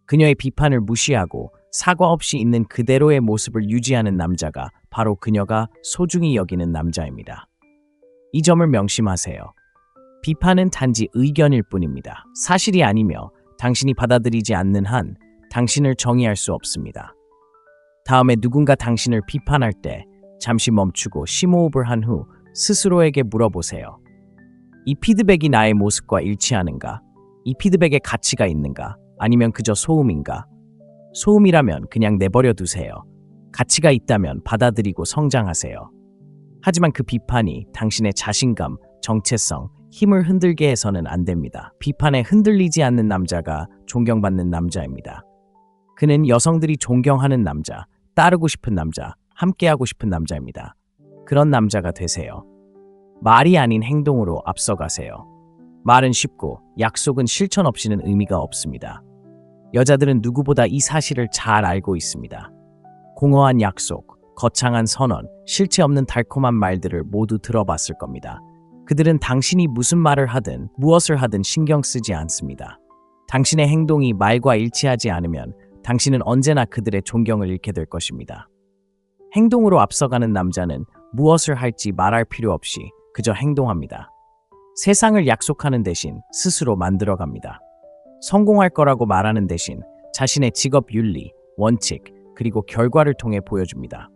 그녀의 비판을 무시하고 사과 없이 있는 그대로의 모습을 유지하는 남자가 바로 그녀가 소중히 여기는 남자입니다. 이 점을 명심하세요. 비판은 단지 의견일 뿐입니다. 사실이 아니며 당신이 받아들이지 않는 한 당신을 정의할 수 없습니다. 다음에 누군가 당신을 비판할 때 잠시 멈추고 심호흡을 한 후 스스로에게 물어보세요. 이 피드백이 나의 모습과 일치하는가? 이 피드백에 가치가 있는가? 아니면 그저 소음인가? 소음이라면 그냥 내버려 두세요. 가치가 있다면 받아들이고 성장하세요. 하지만 그 비판이 당신의 자신감, 정체성, 힘을 흔들게 해서는 안 됩니다. 비판에 흔들리지 않는 남자가 존경받는 남자입니다. 그는 여성들이 존경하는 남자, 따르고 싶은 남자, 함께하고 싶은 남자입니다. 그런 남자가 되세요. 말이 아닌 행동으로 앞서가세요. 말은 쉽고 약속은 실천 없이는 의미가 없습니다. 여자들은 누구보다 이 사실을 잘 알고 있습니다. 공허한 약속, 거창한 선언, 실체 없는 달콤한 말들을 모두 들어봤을 겁니다. 그들은 당신이 무슨 말을 하든 무엇을 하든 신경 쓰지 않습니다. 당신의 행동이 말과 일치하지 않으면 당신은 언제나 그들의 존경을 잃게 될 것입니다. 행동으로 앞서가는 남자는 무엇을 할지 말할 필요 없이 그저 행동합니다. 세상을 약속하는 대신 스스로 만들어갑니다. 성공할 거라고 말하는 대신 자신의 직업 윤리, 원칙, 그리고 결과를 통해 보여줍니다.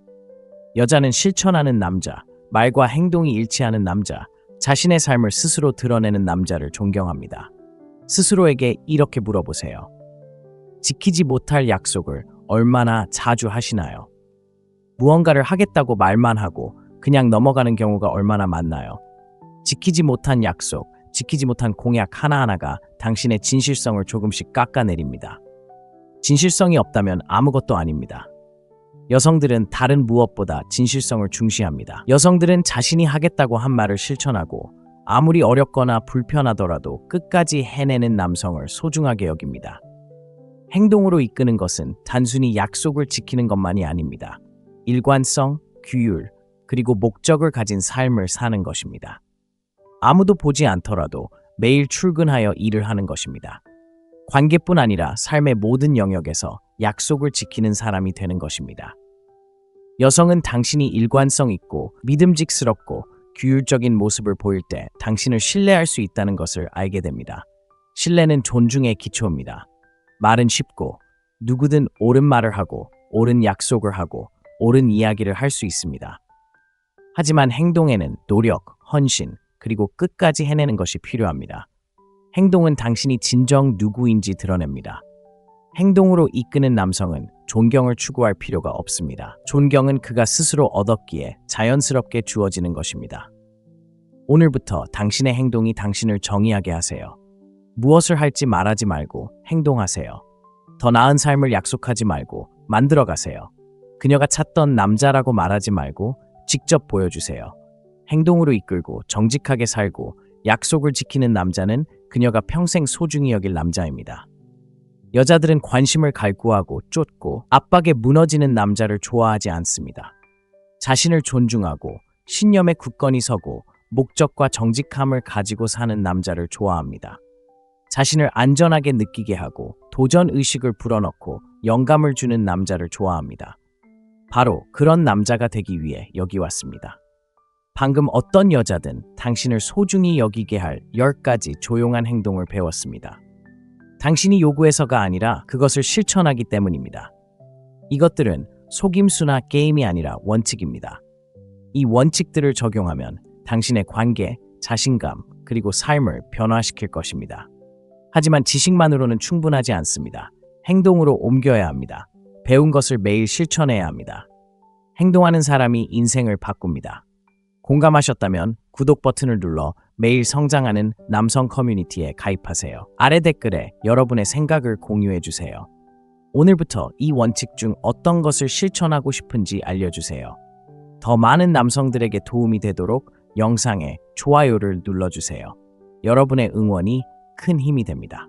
여자는 실천하는 남자, 말과 행동이 일치하는 남자, 자신의 삶을 스스로 드러내는 남자를 존경합니다. 스스로에게 이렇게 물어보세요. 지키지 못할 약속을 얼마나 자주 하시나요? 무언가를 하겠다고 말만 하고 그냥 넘어가는 경우가 얼마나 많나요? 지키지 못한 약속, 지키지 못한 공약 하나하나가 당신의 진실성을 조금씩 깎아내립니다. 진실성이 없다면 아무것도 아닙니다. 여성들은 다른 무엇보다 진실성을 중시합니다. 여성들은 자신이 하겠다고 한 말을 실천하고 아무리 어렵거나 불편하더라도 끝까지 해내는 남성을 소중하게 여깁니다. 행동으로 이끄는 것은 단순히 약속을 지키는 것만이 아닙니다. 일관성, 규율, 그리고 목적을 가진 삶을 사는 것입니다. 아무도 보지 않더라도 매일 출근하여 일을 하는 것입니다. 관계뿐 아니라 삶의 모든 영역에서 약속을 지키는 사람이 되는 것입니다. 여성은 당신이 일관성 있고 믿음직스럽고 규율적인 모습을 보일 때 당신을 신뢰할 수 있다는 것을 알게 됩니다. 신뢰는 존중의 기초입니다. 말은 쉽고 누구든 옳은 말을 하고 옳은 약속을 하고 옳은 이야기를 할 수 있습니다. 하지만 행동에는 노력, 헌신, 그리고 끝까지 해내는 것이 필요합니다. 행동은 당신이 진정 누구인지 드러냅니다. 행동으로 이끄는 남성은 존경을 추구할 필요가 없습니다. 존경은 그가 스스로 얻었기에 자연스럽게 주어지는 것입니다. 오늘부터 당신의 행동이 당신을 정의하게 하세요. 무엇을 할지 말하지 말고 행동하세요. 더 나은 삶을 약속하지 말고 만들어 가세요. 그녀가 찾던 남자라고 말하지 말고 직접 보여주세요. 행동으로 이끌고 정직하게 살고 약속을 지키는 남자는 그녀가 평생 소중히 여길 남자입니다. 여자들은 관심을 갈구하고 쫓고 압박에 무너지는 남자를 좋아하지 않습니다. 자신을 존중하고 신념에 굳건히 서고 목적과 정직함을 가지고 사는 남자를 좋아합니다. 자신을 안전하게 느끼게 하고 도전 의식을 불어넣고 영감을 주는 남자를 좋아합니다. 바로 그런 남자가 되기 위해 여기 왔습니다. 방금 어떤 여자든 당신을 소중히 여기게 할 10가지 조용한 행동을 배웠습니다. 당신이 요구해서가 아니라 그것을 실천하기 때문입니다. 이것들은 속임수나 게임이 아니라 원칙입니다. 이 원칙들을 적용하면 당신의 관계, 자신감, 그리고 삶을 변화시킬 것입니다. 하지만 지식만으로는 충분하지 않습니다. 행동으로 옮겨야 합니다. 배운 것을 매일 실천해야 합니다. 행동하는 사람이 인생을 바꿉니다. 공감하셨다면 구독 버튼을 눌러 매일 성장하는 남성 커뮤니티에 가입하세요. 아래 댓글에 여러분의 생각을 공유해 주세요. 오늘부터 이 원칙 중 어떤 것을 실천하고 싶은지 알려주세요. 더 많은 남성들에게 도움이 되도록 영상에 좋아요를 눌러주세요. 여러분의 응원이 큰 힘이 됩니다.